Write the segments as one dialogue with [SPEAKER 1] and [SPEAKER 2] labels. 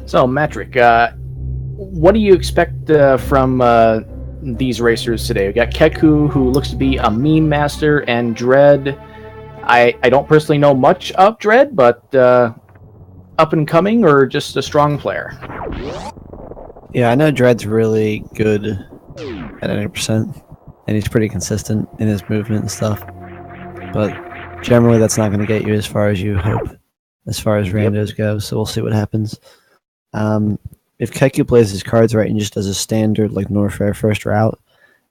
[SPEAKER 1] So, Matrick, what do you expect from these racers today? We got Kaku, who looks to be a meme master, and Dredd. I don't personally know much of Dredd, but up and coming or just a strong player?
[SPEAKER 2] Yeah, I know Dredd's really good at 90%, and he's pretty consistent in his movement and stuff. But generally, that's not going to get you as far as you hope, as far as randos go. So we'll see what happens. If Kaku plays his cards right and just does a standard like Norfair first route,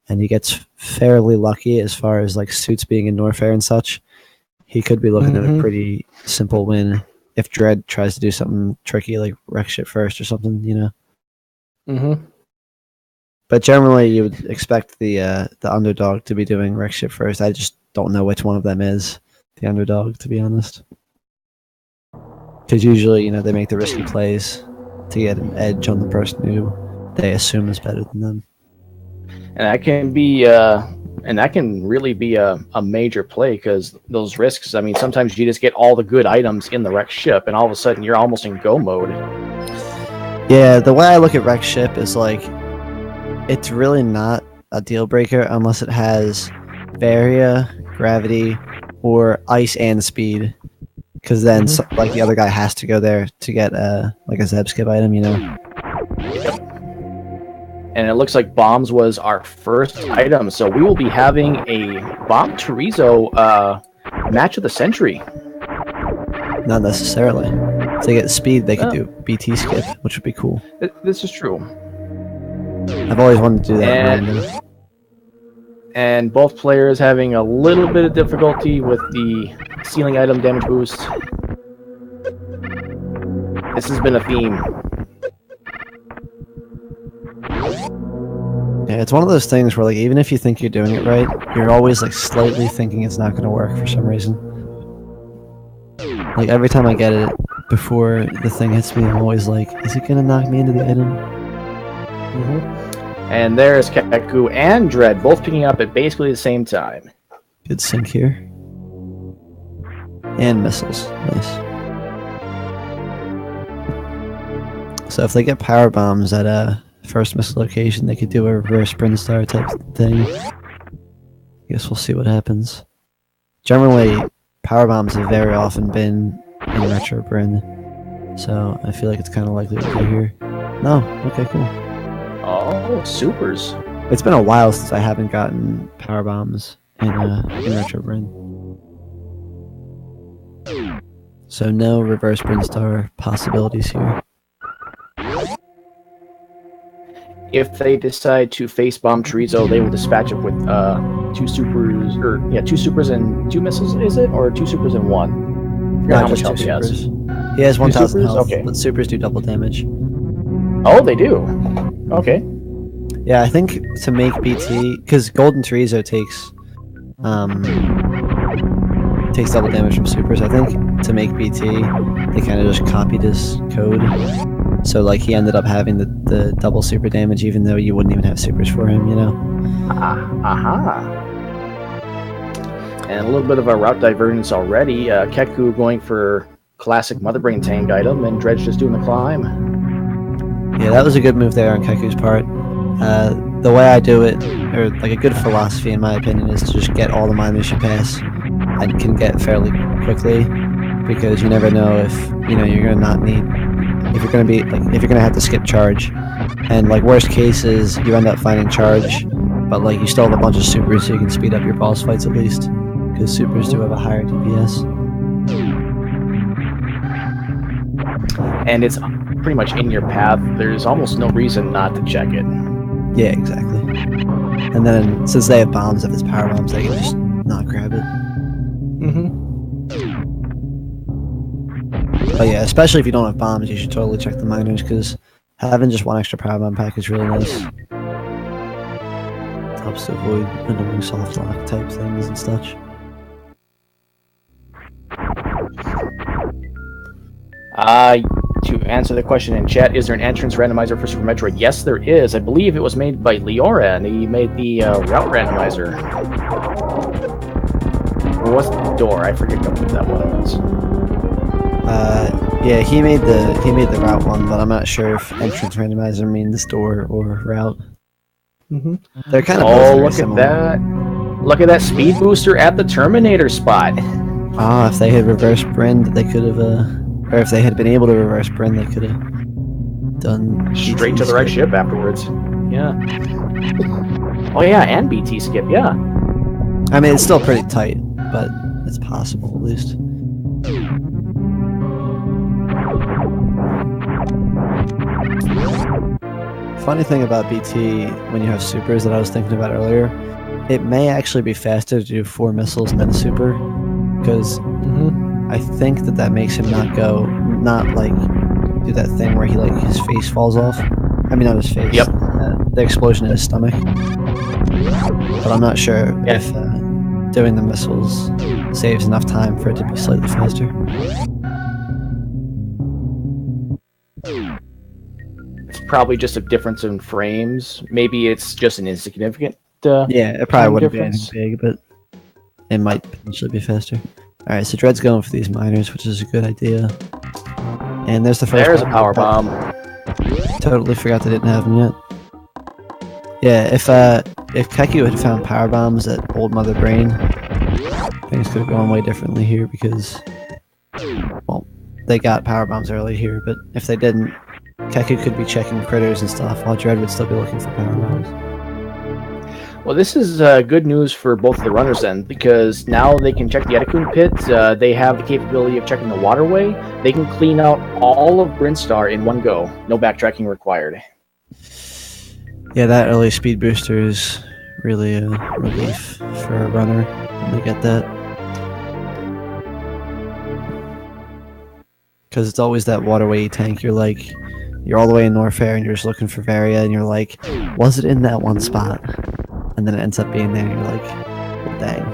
[SPEAKER 2] and he gets fairly lucky as far as like suits being in Norfair and such, he could be looking at a pretty simple win. If Dredd tries to do something tricky like wreck ship first or something, you know. But generally, you would expect the underdog to be doing wreck ship first. I just don't know which one of them is the underdog, to be honest. Because usually, you know, they make the risky plays to get an edge on the person who they assume is better than them.
[SPEAKER 1] And that can be, really be a major play, because those risks, I mean, sometimes you just get all the good items in the wreck ship, and all of a sudden you're almost in go mode.
[SPEAKER 2] Yeah, the way I look at wreck ship is like, it's really not a deal breaker unless it has Varia, Gravity, or Ice and Speed. Because then, like, the other guy has to go there to get like a Zeb skip item, you know?
[SPEAKER 1] Yep. And it looks like bombs was our first item, so we will be having a bomb chorizo match of the century.
[SPEAKER 2] Not necessarily. If they get speed, they could do BT skip, which would be cool.
[SPEAKER 1] This is true.
[SPEAKER 2] I've always wanted to do that.
[SPEAKER 1] And both players having a little bit of difficulty with the ceiling item damage boost. This has been a theme.
[SPEAKER 2] Yeah, it's one of those things where, like, even if you think you're doing it right, you're always, like, slightly thinking it's not going to work for some reason. Like, every time I get it, before the thing hits me, I'm always like, is it going to knock me into the item?
[SPEAKER 1] And there's Kaku and Dredd both picking up at basically the same time.
[SPEAKER 2] Good sync here. And missiles. Nice. So if they get power bombs at a first missile location, they could do a reverse Brinstar type thing. I guess we'll see what happens. Generally, power bombs have very often been in Retro Brin, so I feel like it's kind of likely to be here. No? Okay, cool.
[SPEAKER 1] Oh, supers.
[SPEAKER 2] It's been a while since I haven't gotten power bombs in Retro Brin. So no reverse Brinstar possibilities here.
[SPEAKER 1] If they decide to face bomb Chorizo, they will dispatch it with two supers and 2 missiles, is it? Or 2 supers and 1?
[SPEAKER 2] Not how much health he has. He has 1,000 health,
[SPEAKER 1] okay.
[SPEAKER 2] But supers do double damage.
[SPEAKER 1] Oh, they do? Okay.
[SPEAKER 2] Yeah, I think to make BT, because Golden Chorizo takes double damage from supers. I think to make BT, they kind of just copied his code. So, like, he ended up having the double super damage, even though you wouldn't even have supers for him, you know?
[SPEAKER 1] And a little bit of a route divergence already. Kaku going for classic Mother Brain tank item, and Dred's just doing the climb.
[SPEAKER 2] Yeah, that was a good move there on Kaku's part. The way I do it, or like a good philosophy in my opinion, is to just get all the miners you pass and can get fairly quickly, because you never know if, you know, you're gonna not need, if you're gonna have to skip charge, and like worst case is you end up finding charge, but like you still have a bunch of supers, so you can speed up your boss fights at least, because supers do have a higher DPS.
[SPEAKER 1] And it's pretty much in your path. There's almost no reason not to check it.
[SPEAKER 2] Yeah, exactly. And then since they have bombs, if it's power bombs, they can just not grab it. But yeah, especially if you don't have bombs, you should totally check the miners, because having just one extra power bomb pack is really nice. It helps to avoid annoying soft lock type things and such.
[SPEAKER 1] To answer the question in chat, is there an entrance randomizer for Super Metroid? Yes, there is. I believe it was made by Leora, and he made the route randomizer. Or was it the door? I forget what that one was.
[SPEAKER 2] Yeah, he made the route one, but I'm not sure if entrance randomizer means door or route. They're kind of both very
[SPEAKER 1] look
[SPEAKER 2] similar.
[SPEAKER 1] at that! Look at that speed booster at the Terminator spot.
[SPEAKER 2] Ah, if they had reverse Brand, they could have, or if they had been able to reverse Brand, they could have done
[SPEAKER 1] Straight
[SPEAKER 2] BT
[SPEAKER 1] to the right
[SPEAKER 2] skip.
[SPEAKER 1] ship afterwards. Yeah. Oh yeah, and BT skip. Yeah.
[SPEAKER 2] I mean, it's still pretty tight, but it's possible at least. Funny thing about BT when you have supers that I was thinking about earlier, it may actually be faster to do 4 missiles and then a super, because I think that makes him not like do that thing where he like his face falls off. I mean, not his face.
[SPEAKER 1] Yep.
[SPEAKER 2] The explosion in his stomach. But I'm not sure if doing the missiles saves enough time for it to be slightly faster.
[SPEAKER 1] It's probably just a difference in frames. Maybe it's just an insignificant.
[SPEAKER 2] Yeah, it probably wouldn't
[SPEAKER 1] difference.
[SPEAKER 2] be anything big, but it might potentially be faster. Alright, so Dredd's going for these miners, which is a good idea. And there's the first.
[SPEAKER 1] There's a power bomb.
[SPEAKER 2] Totally forgot they didn't have them yet. Yeah, if Kaku had found power bombs at Old Mother Brain, things could have gone way differently here because, well, they got power bombs early here, but if they didn't, Kaku could be checking critters and stuff while Dredd would still be looking for power bombs.
[SPEAKER 1] Well, this is good news for both of the runners then, because now they can check the Etikun pit. They have the capability of checking the waterway. They can clean out all of Brinstar in one go. No backtracking required.
[SPEAKER 2] Yeah, that early speed booster is really a relief for a runner when they get that. Because it's always that waterway tank. You're all the way in Norfair and you're just looking for Varia and you're like, was it in that one spot? And then it ends up being there and you're like, well, dang.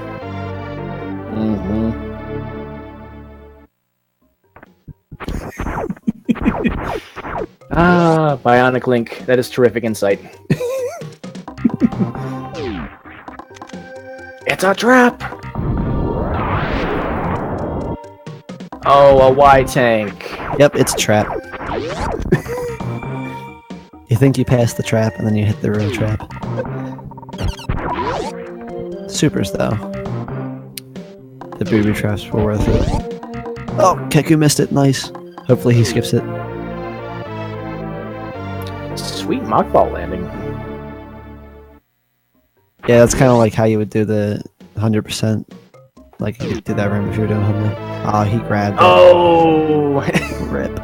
[SPEAKER 1] Bionic Link. That is terrific insight. It's a trap! Oh, a Y tank.
[SPEAKER 2] Yep, it's a trap. You think you passed the trap and then you hit the real trap. Supers, though. The booby traps were worth it. Oh, Kaku missed it. Nice. Hopefully he skips it.
[SPEAKER 1] Sweet mockball landing.
[SPEAKER 2] Yeah, that's kind of like how you would do the 100%. Like you could do that room if you were doing 100. Oh, he grabbed it.
[SPEAKER 1] Oh!
[SPEAKER 2] Rip.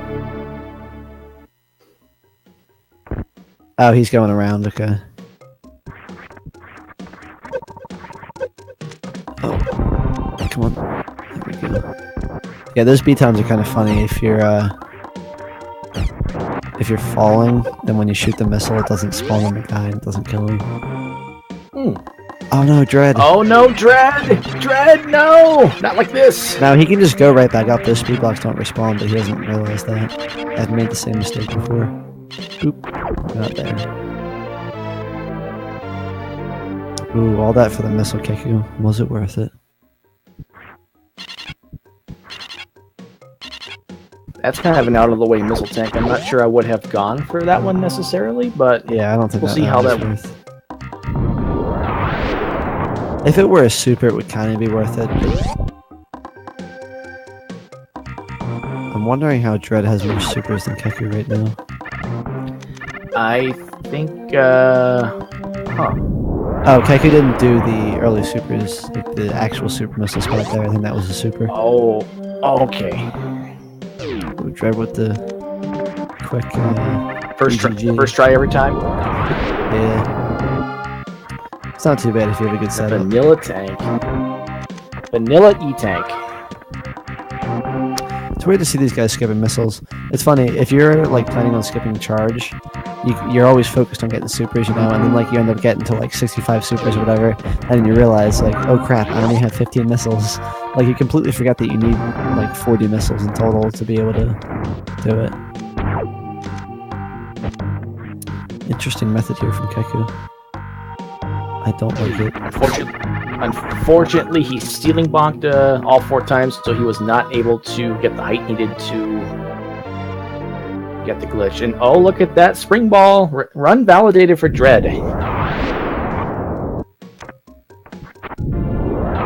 [SPEAKER 2] Oh, he's going around. Okay. Oh, come on. There we go. Yeah, those B-times are kind of funny if you're falling, then when you shoot the missile, it doesn't spawn on the guy and it doesn't kill him. Oh no, Dredd!
[SPEAKER 1] Oh no, Dredd! Dredd, no! Not like this!
[SPEAKER 2] Now he can just go right back up. Those speed blocks don't respawn, but he doesn't realize that. I've made the same mistake before. Oop, not there. Ooh, all that for the missile Kaku. Was it worth it?
[SPEAKER 1] That's kind of an out-of-the-way missile tank. I'm not sure I would have gone for that one necessarily, but
[SPEAKER 2] yeah, I don't think
[SPEAKER 1] we'll see how that
[SPEAKER 2] worth. If it were a super, it would kind of be worth it. I'm wondering how Dredd has more supers than Kaku right now.
[SPEAKER 1] I think,
[SPEAKER 2] Oh, Kaku didn't do the early supers, like the actual super missile spot there. I think that was a super.
[SPEAKER 1] Oh, okay.
[SPEAKER 2] Ooh, Dredd with the quick
[SPEAKER 1] first try every time.
[SPEAKER 2] Yeah. It's not too bad if you have a good setup.
[SPEAKER 1] Vanilla tank. Vanilla E-tank.
[SPEAKER 2] It's weird to see these guys skipping missiles. It's funny, if you're like planning on skipping charge, you're always focused on getting supers, you know, and then like you end up getting to like 65 supers or whatever, and then you realize like, oh crap, I only have 15 missiles. Like you completely forget that you need like 40 missiles in total to be able to do it. Interesting method here from Kaku. I don't like it.
[SPEAKER 1] Unfortunately, he stealing bonked all 4 times, so he was not able to get the height needed to get the glitch. And oh, look at that spring ball. Run validated for Dredd.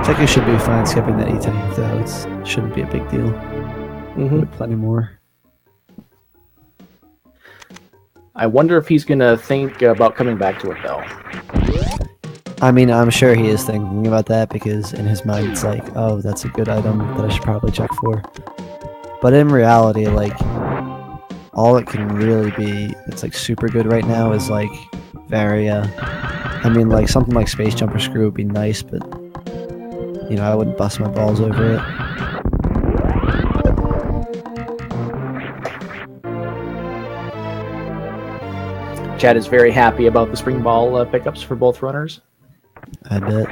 [SPEAKER 2] Kaku should be fine skipping that E-tank, though. It shouldn't be a big deal. Plenty more.
[SPEAKER 1] I wonder if he's going to think about coming back to it, though.
[SPEAKER 2] I mean, I'm sure he is thinking about that, because in his mind it's like, oh, that's a good item that I should probably check for. But in reality, like, all it can really be that's like super good right now is like Varia. I mean, like something like Space Jumper Screw would be nice, but you know, I wouldn't bust my balls over it.
[SPEAKER 1] Chad is very happy about the spring ball pickups for both runners.
[SPEAKER 2] I bet.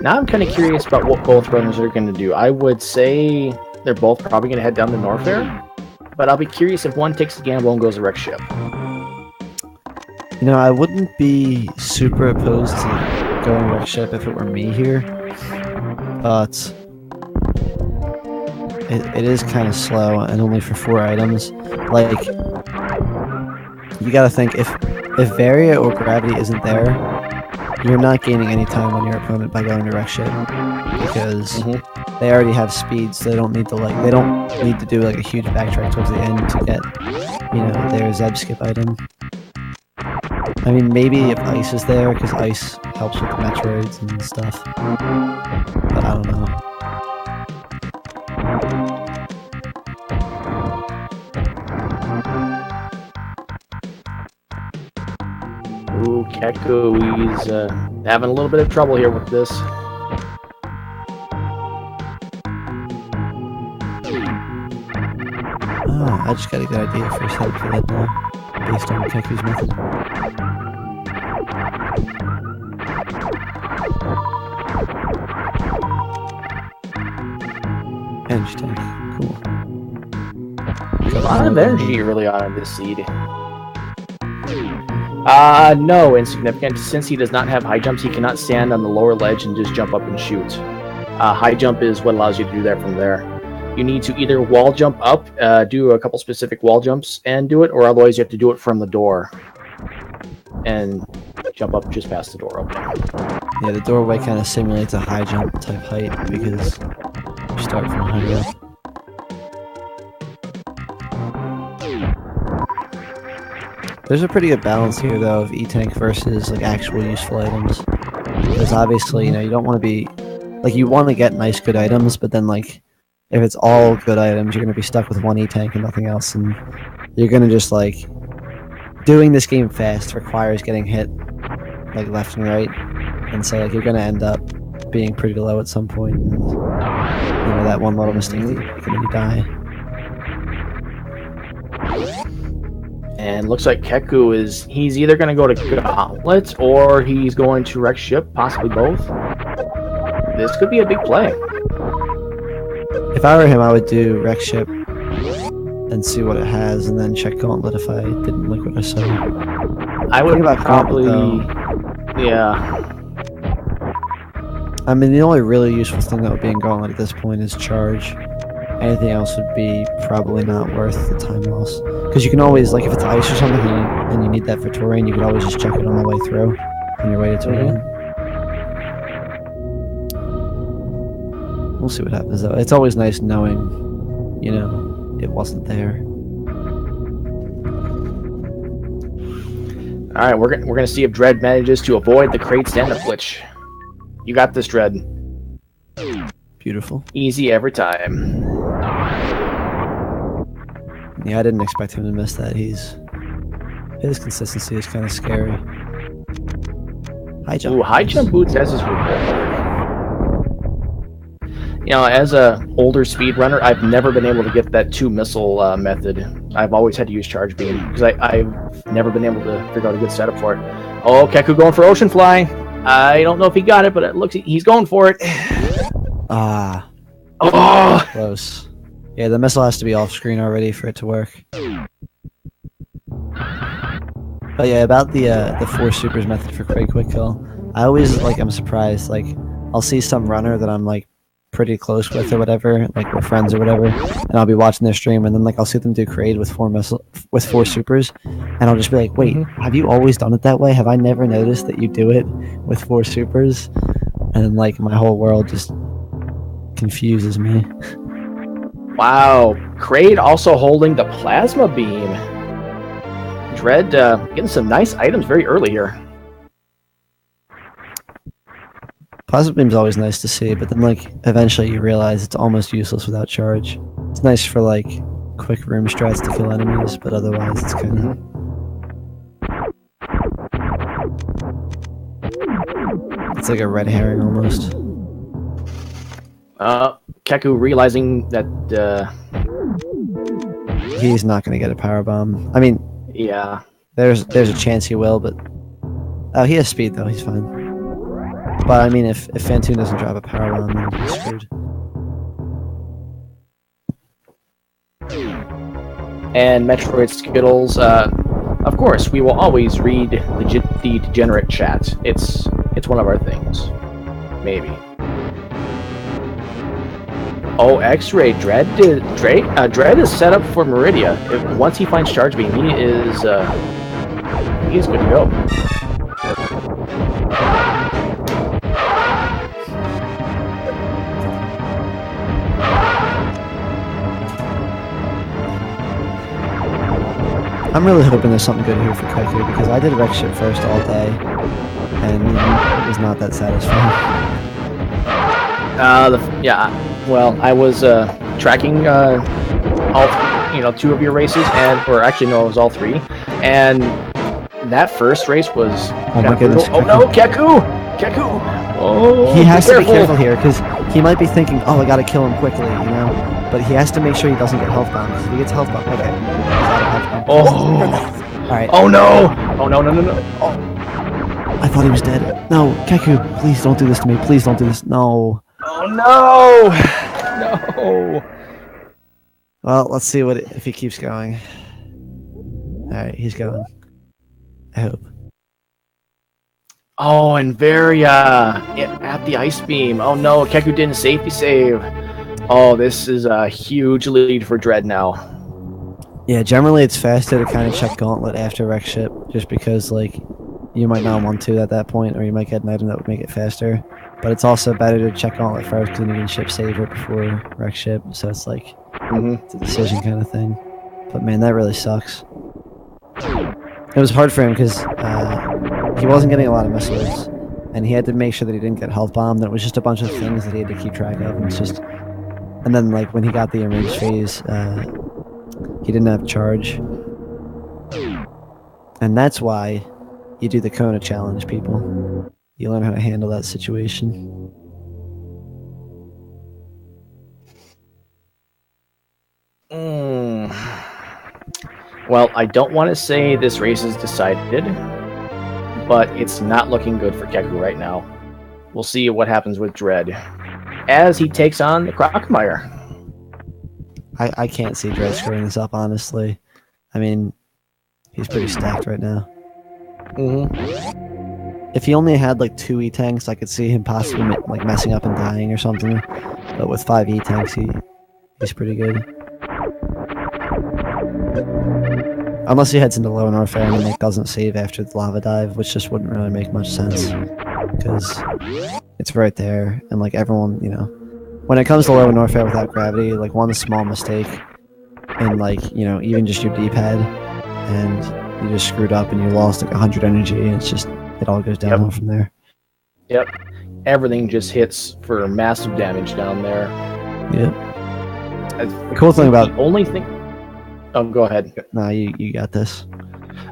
[SPEAKER 1] Now I'm kind of curious about what both runners are going to do. I would say they're both probably going to head down to Norfair, but I'll be curious if one takes the gamble and goes to Wreck Ship.
[SPEAKER 2] You know, I wouldn't be super opposed to going Wreck Ship if it were me here, but it is kind of slow and only for 4 items. Like, you gotta think, if Varia or Gravity isn't there, you're not gaining any time on your opponent by going to Wreck Ship, because they already have speed, so they don't need to do like a huge backtrack towards the end to get, you know, their Zeb skip item. I mean, maybe if Ice is there, because Ice helps with the Metroids and stuff, but I don't know.
[SPEAKER 1] Ooh, Kaku, he's having a little bit of trouble here with this.
[SPEAKER 2] Oh, I just got a good idea for a setup for that now, based on Kaku's method. Energy tank, cool.
[SPEAKER 1] A lot of energy early on in this seed. No, insignificant. Since he does not have high jumps, he cannot stand on the lower ledge and just jump up and shoot. High jump is what allows you to do that from there. You need to either wall jump up, do a couple specific wall jumps and do it, or otherwise you have to do it from the door. And jump up just past the door opening.
[SPEAKER 2] Yeah, the doorway kind of simulates a high jump type height because you start from high up. There's a pretty good balance here, though, of E-Tank versus like actual useful items. Because obviously, you know, you don't want to be like, you want to get nice good items, but then like if it's all good items, you're going to be stuck with one E-Tank and nothing else, and you're going to just like, doing this game fast requires getting hit like left and right, and so like you're going to end up being pretty low at some point, and you know, that one little mistake that you make and then you die.
[SPEAKER 1] And looks like Kaku he's either going to go to Gauntlet or he's going to Wreck Ship, possibly both. This could be a big play.
[SPEAKER 2] If I were him, I would do Wreck Ship and see what it has, and then check Gauntlet if I didn't like what I saw.
[SPEAKER 1] I would probably, yeah.
[SPEAKER 2] I mean, the only really useful thing that would be in Gauntlet at this point is Charge. Anything else would be probably not worth the time loss. Because you can always, like, if it's Ice or something and you need that for Tourian, you could always just check it on the way through on your way to Tourian. We'll see what happens, though. It's always nice knowing, you know, it wasn't there.
[SPEAKER 1] Alright, we're gonna see if Dredd manages to avoid the Kraid stand-up glitch. You got this, Dredd.
[SPEAKER 2] Beautiful.
[SPEAKER 1] Easy every time.
[SPEAKER 2] Yeah, I didn't expect him to miss that. His consistency is kind of scary. High jump.
[SPEAKER 1] Ooh, high jump boots as his reward. You know, as a older speedrunner, I've never been able to get that 2-missile method. I've always had to use Charge Beam, because I've never been able to figure out a good setup for it. Oh, Kaku going for Ocean Fly. I don't know if he got it, but it looks he's going for it.
[SPEAKER 2] Ah.
[SPEAKER 1] Oh!
[SPEAKER 2] Close. Yeah, the missile has to be off screen already for it to work. But yeah, about the 4 supers method for Kraid quick kill, I always I'm surprised. Like I'll see some runner that I'm like pretty close with or whatever, like we're friends or whatever, and I'll be watching their stream, and then like I'll see them do Kraid with 4 supers, and I'll just be like, wait, have you always done it that way? Have I never noticed that you do it with 4 supers? And like my whole world just confuses me.
[SPEAKER 1] Wow, Kraid also holding the plasma beam. Dredd getting some nice items very early here.
[SPEAKER 2] Plasma beam's always nice to see, but then like eventually you realize it's almost useless without charge. It's nice for like quick room strats to kill enemies, but otherwise it's kind of. It's like a red herring almost.
[SPEAKER 1] Kaku realizing that
[SPEAKER 2] he's not going to get a power bomb. I mean,
[SPEAKER 1] yeah,
[SPEAKER 2] there's a chance he will, but oh, he has speed though. He's fine. But I mean, if Phantoon doesn't drop a power bomb, then he's screwed.
[SPEAKER 1] And Metroid Skittles. Of course, we will always read the degenerate chat. It's one of our things. Maybe. Oh, X-Ray Dredd is set up for Meridia. Once he finds Charge Beam, he is good to go.
[SPEAKER 2] I'm really hoping there's something good here for Kaku, because I did Wreck Ship first all day, and it was not that satisfying.
[SPEAKER 1] Well, I was tracking all 2 of your races, or actually no, it was all 3. And that first race was.
[SPEAKER 2] Oh my goodness!
[SPEAKER 1] Oh no, Kaku! Oh,
[SPEAKER 2] he has to be careful here because he might be thinking, "Oh, I gotta kill him quickly," But he has to make sure he doesn't get health bombed. Because if he gets health bombed, okay, he's out of health bomb.
[SPEAKER 1] Oh!
[SPEAKER 2] All right.
[SPEAKER 1] Oh no! Oh no!
[SPEAKER 2] Oh. I thought he was dead. No, Kaku, please don't do this to me. Please don't do this. No.
[SPEAKER 1] Oh no! No.
[SPEAKER 2] Well, let's see if he keeps going. All right, he's going. I hope.
[SPEAKER 1] Oh, and Varia at the ice beam. Oh no, Kaku didn't safety save. Oh, this is a huge lead for Dredd now.
[SPEAKER 2] Yeah, generally it's faster to kind of check Gauntlet after Wreck Ship, just because like you might not want to at that point, or you might get an item that would make it faster. But it's also better to check Gauntlet first because you can ship Saver before Wreck Ship, so it's like it's a decision kind of thing. But man, that really sucks. It was hard for him because he wasn't getting a lot of missiles, and he had to make sure that he didn't get health bombed. And it was just a bunch of things that he had to keep track of. And it's just, and then like when he got the enraged phase, he didn't have charge, and that's why you do the Kona challenge, people. You learn how to handle that situation.
[SPEAKER 1] Well, I don't want to say this race is decided, but it's not looking good for Kaku right now. We'll see what happens with Dredd as he takes on the Crocomire.
[SPEAKER 2] I can't see Dredd screwing this up, honestly. I mean, he's pretty stacked right now. If he only had like 2 E-tanks, I could see him possibly like messing up and dying or something. But with 5 E-tanks, he's pretty good. Unless he heads into low Norfair and like doesn't save after the lava dive, which just wouldn't really make much sense. Because it's right there, and like everyone, when it comes to low Norfair without gravity, like one small mistake in like, even just your D-pad, and you just screwed up and you lost like 100 energy, and it's just, it all goes downhill from there.
[SPEAKER 1] Yep. Everything just hits for massive damage down there.
[SPEAKER 2] Yep. The cool thing about...
[SPEAKER 1] The only thing... Oh, go ahead.
[SPEAKER 2] No, you got this.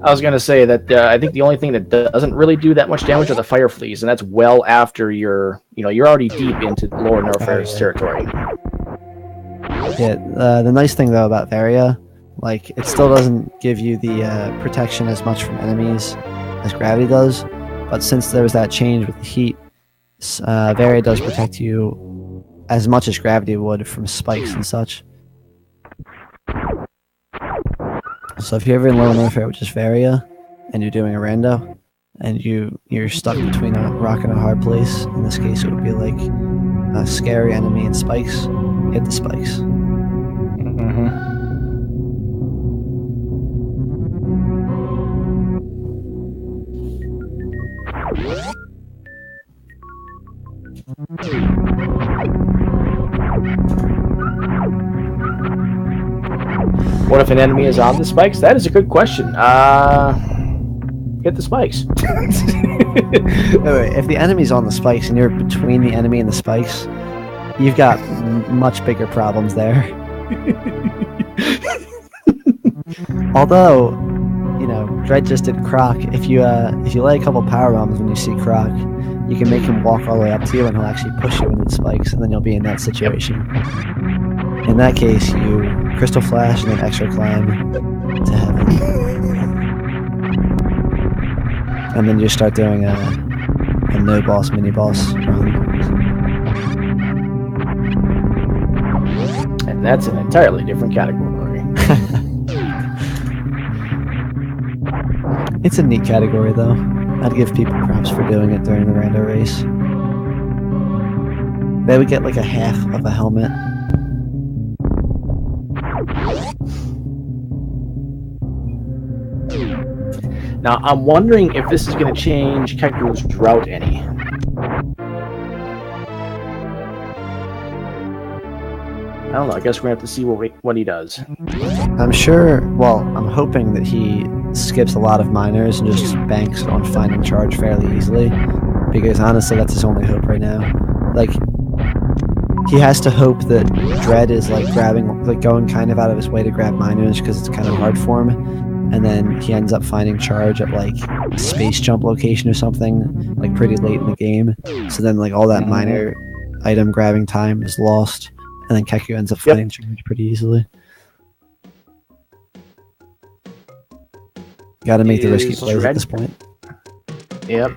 [SPEAKER 1] I was going to say that I think the only thing that doesn't really do that much damage are the fire fleas, and that's well after you're already deep into lower Norfair's territory.
[SPEAKER 2] Yeah, the nice thing though about Varia, like it still doesn't give you the protection as much from enemies as gravity does, but since there was that change with the heat, Varia does protect you as much as gravity would from spikes and such. So if you're ever in low Norfair with just Varia, and you're doing a rando, and you're stuck between a rock and a hard place. In this case, it would be like a scary enemy and spikes. Hit the spikes.
[SPEAKER 1] What if an enemy is on the spikes? That is a good question. Hit the spikes.
[SPEAKER 2] If the enemy's on the spikes and you're between the enemy and the spikes, you've got much bigger problems there. Although, you know, Dredd just did Croc. If you lay a couple power bombs when you see Croc, you can make him walk all the way up to you and he'll actually push you into the spikes, and then you'll be in that situation. In that case, you Crystal Flash and then extra climb to heaven. And then you start doing a no boss, mini boss run.
[SPEAKER 1] And that's an entirely different category.
[SPEAKER 2] It's a neat category, though. I'd give people props for doing it during the rando race. They would get like a half of a helmet.
[SPEAKER 1] Now, I'm wondering if this is going to change Keku's route any. I don't know. I guess we're going to have to see what he does.
[SPEAKER 2] I'm sure, well, I'm hoping that he skips a lot of minors and just banks on finding charge fairly easily. Because honestly, that's his only hope right now. Like, he has to hope that Dredd is like going kind of out of his way to grab minors because it's kind of hard for him. And then he ends up finding charge at like a space jump location or something, like pretty late in the game. So then like all that minor item grabbing time is lost, and then Kaku ends up finding charge pretty easily. Got to make the risky plays at this point.
[SPEAKER 1] Yep.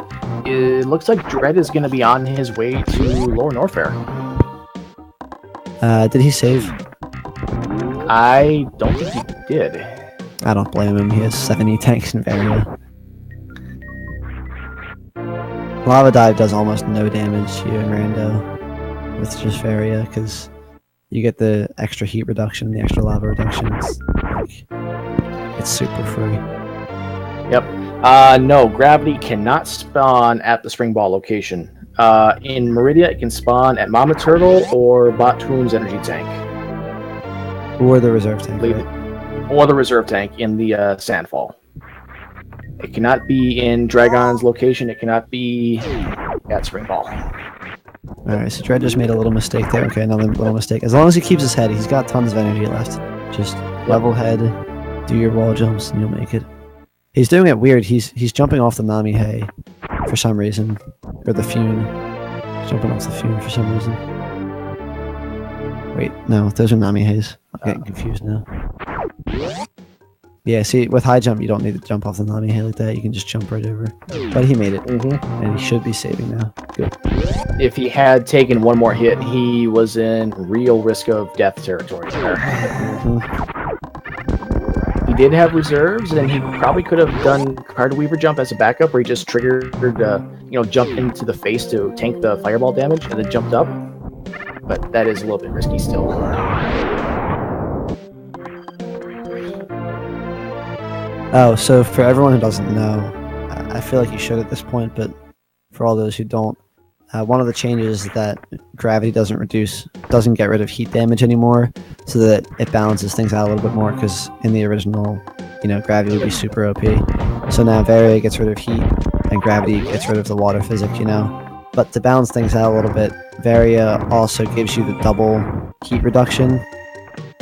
[SPEAKER 1] It looks like Dredd is going to be on his way to Lower Norfair.
[SPEAKER 2] Did he save?
[SPEAKER 1] I don't think he did.
[SPEAKER 2] I don't blame him. He has 70 tanks in Varia. Lava Dive does almost no damage to you in Rando with just Varia because you get the extra heat reduction, the extra lava reduction. It's super free.
[SPEAKER 1] Yep. No, Gravity cannot spawn at the Spring Ball location. In Meridia, it can spawn at Mama Turtle or Phantoon's energy tank.
[SPEAKER 2] Or the reserve tank. Right?
[SPEAKER 1] Or the reserve tank in the Sandfall. It cannot be in Dragon's location. It cannot be at Spring Ball.
[SPEAKER 2] Alright, so Dredd just made a little mistake there. Okay, another little mistake. As long as he keeps his head, he's got tons of energy left. Just level head, do your wall jumps, and you'll make it. He's doing it weird. He's jumping off the Nami Hay for some reason. Or the Fune. He's jumping off the Fune for some reason. Wait, no, those are Nami Hays. I'm getting confused now. Yeah, see, with high jump, you don't need to jump off the Nami Hay like that. You can just jump right over. But he made it. And he should be saving now. Good.
[SPEAKER 1] If he had taken one more hit, he was in real risk of death territory there. He did have reserves, and he probably could have done Card Weaver jump as a backup, where he just triggered, jump into the face to tank the fireball damage, and then jumped up. But that is a little bit risky still.
[SPEAKER 2] Oh, so for everyone who doesn't know, I feel like you should at this point, but for all those who don't, one of the changes is that Gravity doesn't get rid of heat damage anymore, so that it balances things out a little bit more, because in the original, Gravity would be super OP. So now Varia gets rid of heat, and Gravity gets rid of the water physics, But to balance things out a little bit, Varia also gives you the double heat reduction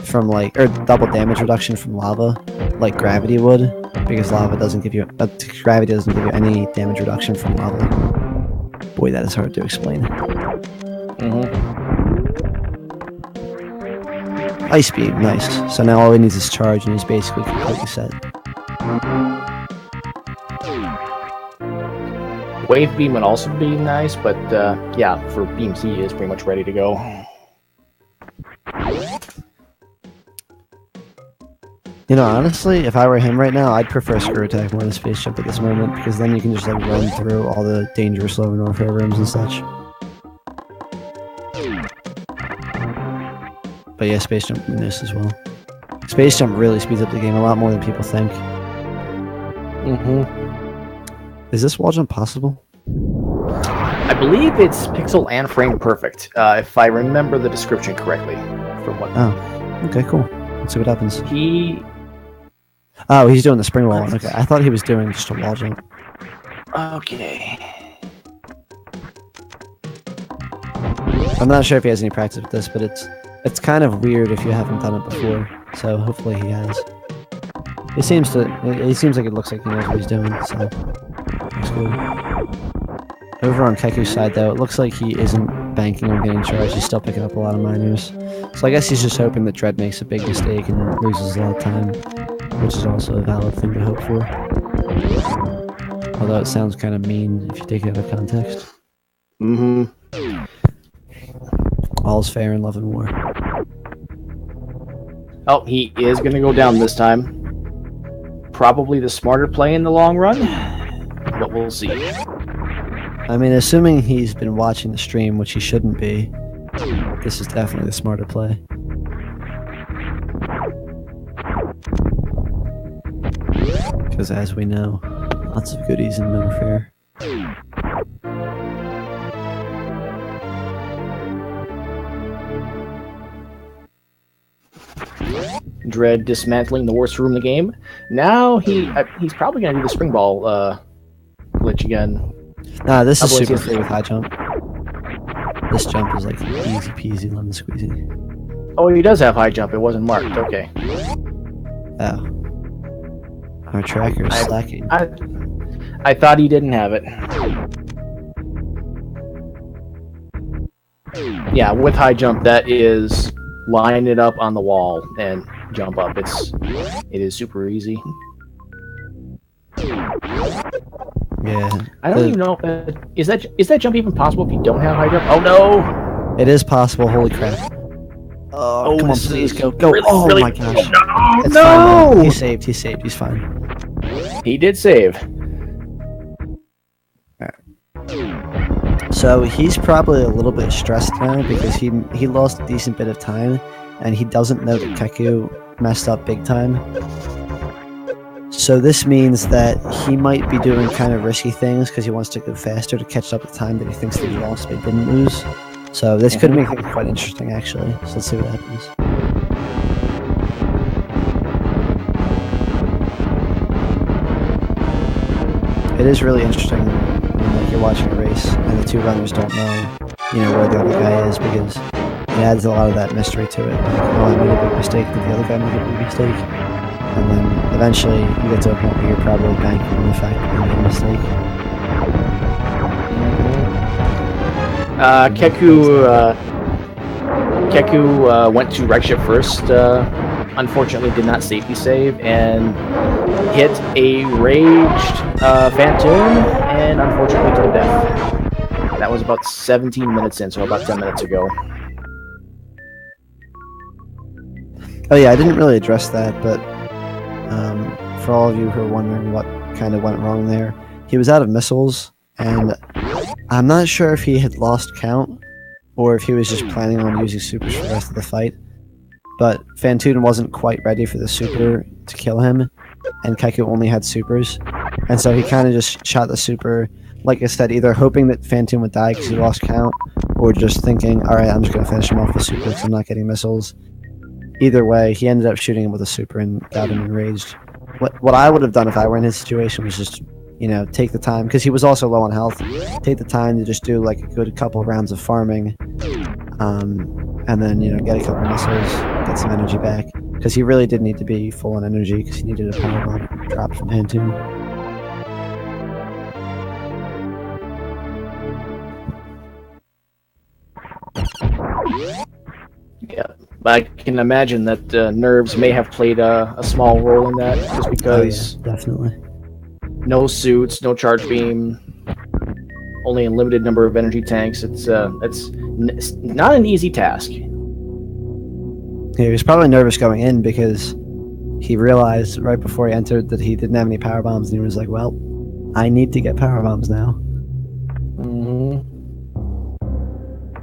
[SPEAKER 2] from or double damage reduction from lava, like Gravity would, because Gravity doesn't give you any damage reduction from lava. Boy, that is hard to explain. Ice Beam, nice. So now all he needs is charge, and he's basically completely set.
[SPEAKER 1] Wave Beam would also be nice, but yeah, for beams he is pretty much ready to go.
[SPEAKER 2] You know, honestly, if I were him right now, I'd prefer screw attack more than space jump at this moment, because then you can just like run through all the dangerous lower Norfair rooms and such. But yeah, space jump in this as well. Space jump really speeds up the game a lot more than people think. Is this wall jump possible?
[SPEAKER 1] I believe it's pixel and frame perfect, if I remember the description correctly. From what?
[SPEAKER 2] Oh, okay, cool. Let's see what happens.
[SPEAKER 1] Oh,
[SPEAKER 2] he's doing the spring wall one. Okay, I thought he was doing just a wall jump.
[SPEAKER 1] Okay.
[SPEAKER 2] I'm not sure if he has any practice with this, but it's kind of weird if you haven't done it before. So hopefully he has. It seems like it looks like he knows what he's doing. So that's good. Over on Keku's side, though, it looks like he isn't banking on getting charged. He's still picking up a lot of minors. So I guess he's just hoping that Dredd makes a big mistake and loses a lot of time, which is also a valid thing to hope for. Although it sounds kind of mean if you take it out of context. All's fair in love and war.
[SPEAKER 1] Oh, he is going to go down this time. Probably the smarter play in the long run, but we'll see.
[SPEAKER 2] I mean, assuming he's been watching the stream, which he shouldn't be, this is definitely the smarter play. Because as we know, lots of goodies in Norfair.
[SPEAKER 1] Dredd dismantling the worst room in the game. Now he's probably going to do the spring ball glitch again.
[SPEAKER 2] Nah, this is super free with high jump. This jump is like easy peasy lemon squeezy.
[SPEAKER 1] Oh, he does have high jump. It wasn't marked. Okay.
[SPEAKER 2] Oh. Our tracker is slacking.
[SPEAKER 1] I thought he didn't have it. Yeah, with high jump, that is line it up on the wall and jump up. It is super easy.
[SPEAKER 2] Yeah.
[SPEAKER 1] I don't even know if is that jump even possible if you don't have high jump? Oh no!
[SPEAKER 2] It is possible. Holy crap! Oh, come on, please go!
[SPEAKER 1] Really,
[SPEAKER 2] oh
[SPEAKER 1] really,
[SPEAKER 2] my gosh!
[SPEAKER 1] No!
[SPEAKER 2] It's
[SPEAKER 1] No!
[SPEAKER 2] fine, he saved. He's saved. He's fine.
[SPEAKER 1] He did save.
[SPEAKER 2] So he's probably a little bit stressed now because he lost a decent bit of time, and he doesn't know that Kaku messed up big time. So this means that he might be doing kind of risky things because he wants to go faster to catch up the time that he thinks that he lost but he didn't lose. So this could make things quite interesting, actually. So let's see what happens. It is really interesting when like you're watching a race and the two runners don't know, where the other guy is, because it adds a lot of that mystery to it. Like, oh, I made a big mistake, did the other guy make a big mistake? And then eventually you get to a point where you're probably banking on the fact that you made a mistake.
[SPEAKER 1] Keku went to wreck ship first. Unfortunately, did not safety save and hit a raged Phantoon, and unfortunately to the death. That was about 17 minutes in, so about 10 minutes ago.
[SPEAKER 2] Oh yeah, I didn't really address that, but for all of you who are wondering what kind of went wrong there, he was out of missiles, and I'm not sure if he had lost count or if he was just planning on using supers for the rest of the fight. But Phantoon wasn't quite ready for the super to kill him, and Kaku only had supers, and so he kind of just shot the super, like I said, either hoping that Phantoon would die because he lost count, or just thinking, alright, I'm just going to finish him off with super because I'm not getting missiles. Either way, he ended up shooting him with a super and got him enraged. What I would have done if I were in his situation was just, take the time, because he was also low on health, take the time to just do like a good couple of rounds of farming, and then, get a couple of missiles, get some energy back, because he really did need to be full on energy, because he needed a power bomb drop from Phantoon.
[SPEAKER 1] Yeah, I can imagine that nerves may have played a small role in that, just because
[SPEAKER 2] definitely.
[SPEAKER 1] No suits, no charge beam, only a limited number of energy tanks. It's not an easy task.
[SPEAKER 2] Yeah, he was probably nervous going in because he realized right before he entered that he didn't have any power bombs, and he was like, well, I need to get power bombs now.
[SPEAKER 1] Mm-hmm.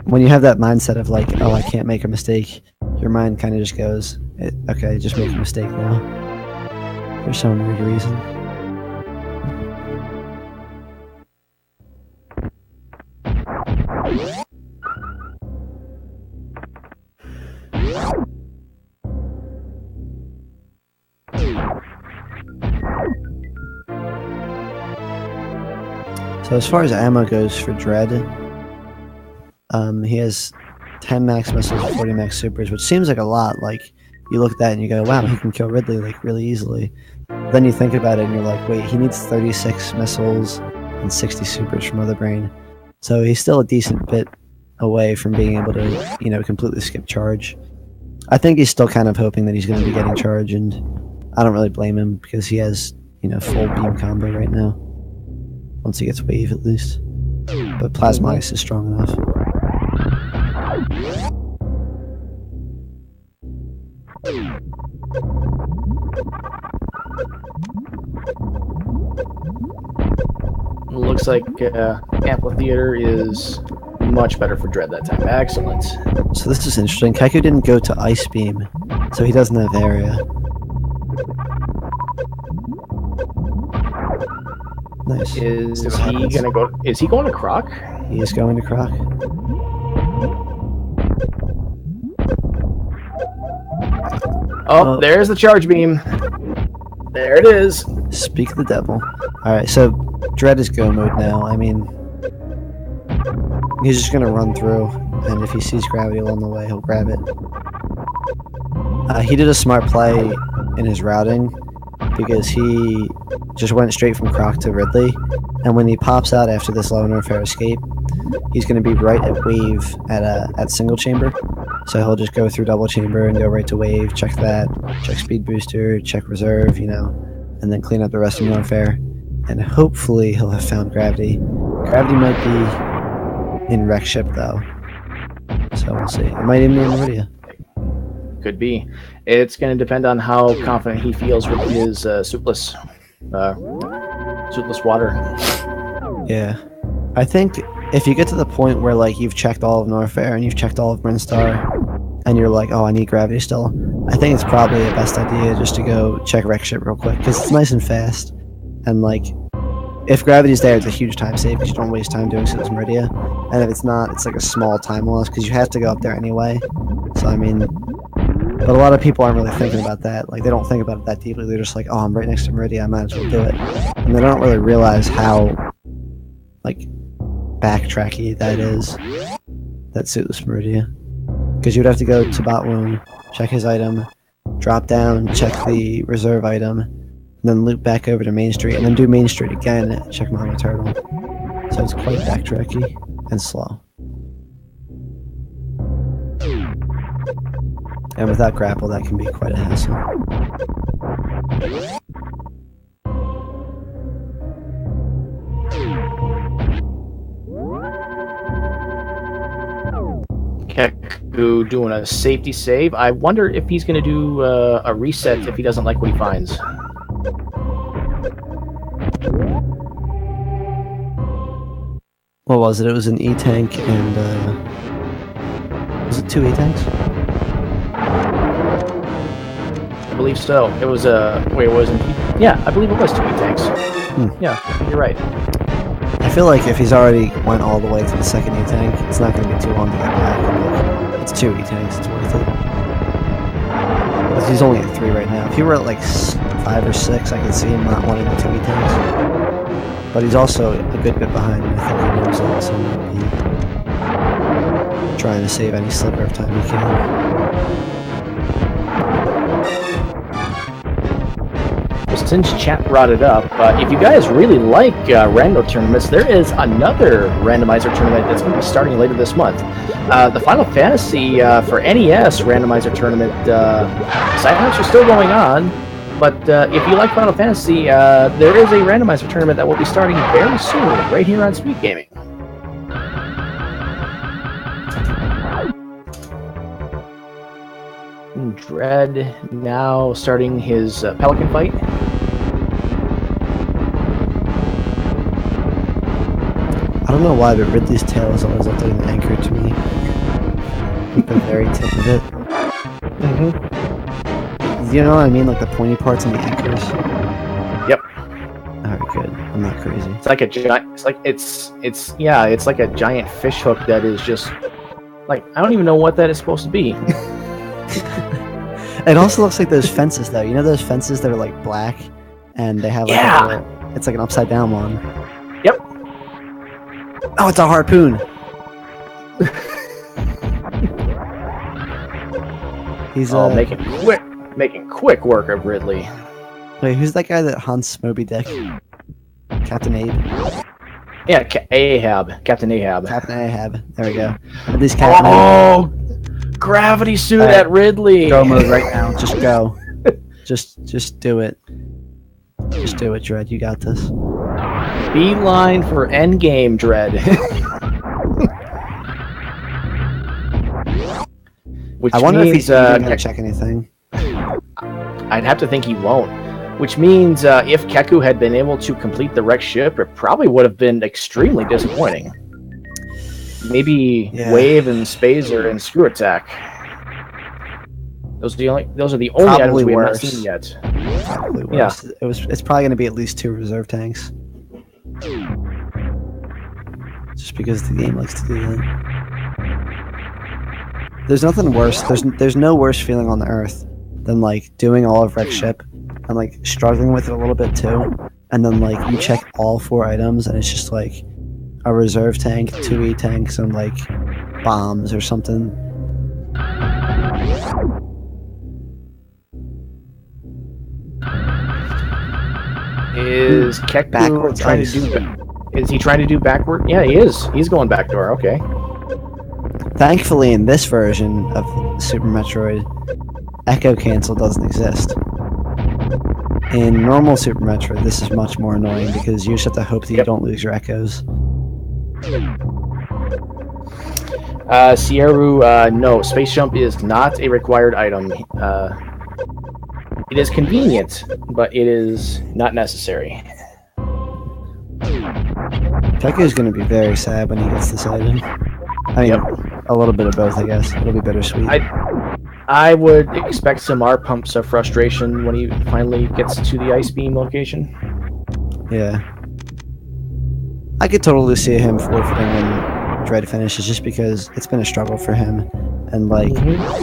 [SPEAKER 2] When you have that mindset of like, oh, I can't make a mistake, your mind kind of just goes, okay, just make a mistake now. For some weird reason. So as far as ammo goes for Dredd, he has 10 max missiles and 40 max supers, which seems like a lot. Like, you look at that and you go, wow, he can kill Ridley like really easily. Then you think about it and you're like, wait, he needs 36 missiles and 60 supers from Other Brain. So he's still a decent bit away from being able to, you know, completely skip charge. I think he's still kind of hoping that he's going to be getting charge, and I don't really blame him because he has, you know, full beam combo right now. Once he gets wave, at least. But Plasma Ice is strong enough.
[SPEAKER 1] Looks like Amphitheater is much better for Dredd that time. Excellent.
[SPEAKER 2] So this is interesting. Kaku didn't go to Ice Beam, so he doesn't have area. Nice.
[SPEAKER 1] Is he gonna go? Is he going to Croc?
[SPEAKER 2] He is going to Croc.
[SPEAKER 1] Oh, there's the charge beam. There it is.
[SPEAKER 2] Speak of the devil. Alright, so Dredd is go mode now. I mean, he's just gonna run through, and if he sees gravity along the way, he'll grab it. He did a smart play in his routing, because he just went straight from Croc to Ridley, and when he pops out after this low Norfair escape, he's going to be right at wave at single chamber, so he'll just go through double chamber and go right to wave, check that, check speed booster, check reserve, you know, and then clean up the rest of Norfair, and hopefully he'll have found gravity. Gravity might be in wreck ship though, so we'll see. It might even be in Meridia.
[SPEAKER 1] Could be. It's going to depend on how confident he feels with his soupless water.
[SPEAKER 2] Yeah. I think if you get to the point where like you've checked all of Norfair and you've checked all of Brinstar and you're like, oh, I need gravity still, I think it's probably the best idea just to go check wreck ship real quick, because it's nice and fast, and like if gravity's there, it's a huge time save because you don't waste time doing Soupless Meridia, and if it's not, it's like a small time loss because you have to go up there anyway. So I mean, but a lot of people aren't really thinking about that. Like, they don't think about it that deeply. They're just like, oh, I'm right next to Meridia, I might as well do it. And they don't really realize how, like, backtracky that is, that Suitless Meridia. Because you'd have to go to Bot Wound, check his item, drop down, check the reserve item, and then loop back over to Main Street, and then do Main Street again, check Mama Turtle. So it's quite backtracky and slow. And without grapple, that can be quite a hassle.
[SPEAKER 1] Kaku doing a safety save. I wonder if he's going to do a reset if he doesn't like what he finds.
[SPEAKER 2] What was it? It was an E-Tank and... was it 2 E-Tanks?
[SPEAKER 1] I believe so. It was wait, it wasn't. Yeah, I believe it was 2 E-Tanks. Yeah, you're right.
[SPEAKER 2] I feel like if he's already went all the way to the second E-Tank, it's not going to be too long to get back. It's 2 E-Tanks, it's worth it. Because he's only at 3 right now. If he were at like 5 or 6, I could see him not wanting the 2 E-Tanks. But he's also a good bit behind, and I think he knows that, so he might be trying to save any sliver of time he can.
[SPEAKER 1] Since chat brought it up, if you guys really like rando tournaments, there is another randomizer tournament that's going to be starting later this month. The Final Fantasy for NES randomizer tournament sign-ups are still going on, but if you like Final Fantasy, there is a randomizer tournament that will be starting very soon, right here on Speed Gaming. Dredd now starting his pelican fight.
[SPEAKER 2] I don't know why, but Ridley's tail has always looked like an anchor to me. Like the very tip of it. You know what I mean? Like the pointy parts and the anchors.
[SPEAKER 1] Yep.
[SPEAKER 2] Alright, good. I'm not crazy.
[SPEAKER 1] It's like a giant. It's like a giant fish hook that is just like, I don't even know what that is supposed to be.
[SPEAKER 2] It also looks like those fences, though. You know those fences that are like black, and they have like a little, it's like an upside down one.
[SPEAKER 1] Yep.
[SPEAKER 2] Oh, it's a harpoon. He's
[SPEAKER 1] making quick work of Ridley.
[SPEAKER 2] Wait, who's that guy that hunts Moby Dick? Captain Abe.
[SPEAKER 1] Yeah, Captain Ahab.
[SPEAKER 2] Captain Ahab. There we go. At least Captain
[SPEAKER 1] Ahab. Gravity suit at Ridley.
[SPEAKER 2] Go mode right now. Just go. just do it. Just do it, Dredd. You got this.
[SPEAKER 1] Beeline for Endgame, Dredd. Which
[SPEAKER 2] I wonder
[SPEAKER 1] means,
[SPEAKER 2] if he's gonna check anything.
[SPEAKER 1] I'd have to think he won't. Which means if Kaku had been able to complete the wrecked ship, it probably would have been extremely disappointing. Maybe Wave and Spazer and Screw Attack. Those are the only items we have not seen yet.
[SPEAKER 2] Probably worse. Yeah. It's probably going to be at least 2 reserve tanks. Just because the game likes to do that. There's nothing worse. There's no worse feeling on the Earth than like doing all of wrecked ship and like struggling with it a little bit too, and then like you check all 4 items and it's just like a reserve tank, 2 E-tanks, and like bombs or something.
[SPEAKER 1] Is Kaku trying to do? Is he trying to do backward? Yeah, he is. He's going backdoor. Okay.
[SPEAKER 2] Thankfully, in this version of Super Metroid, Echo Cancel doesn't exist. In normal Super Metroid, this is much more annoying because you just have to hope that you don't lose your echoes.
[SPEAKER 1] Sierra, no, space jump is not a required item. It is convenient, but it is not necessary.
[SPEAKER 2] Kaku is going to be very sad when he gets this item. I mean, a little bit of both, I guess. It'll be bittersweet.
[SPEAKER 1] I would expect some pumps of frustration when he finally gets to the ice beam location.
[SPEAKER 2] Yeah. I could totally see him forfeiting when Dredd finishes just because it's been a struggle for him. And, like,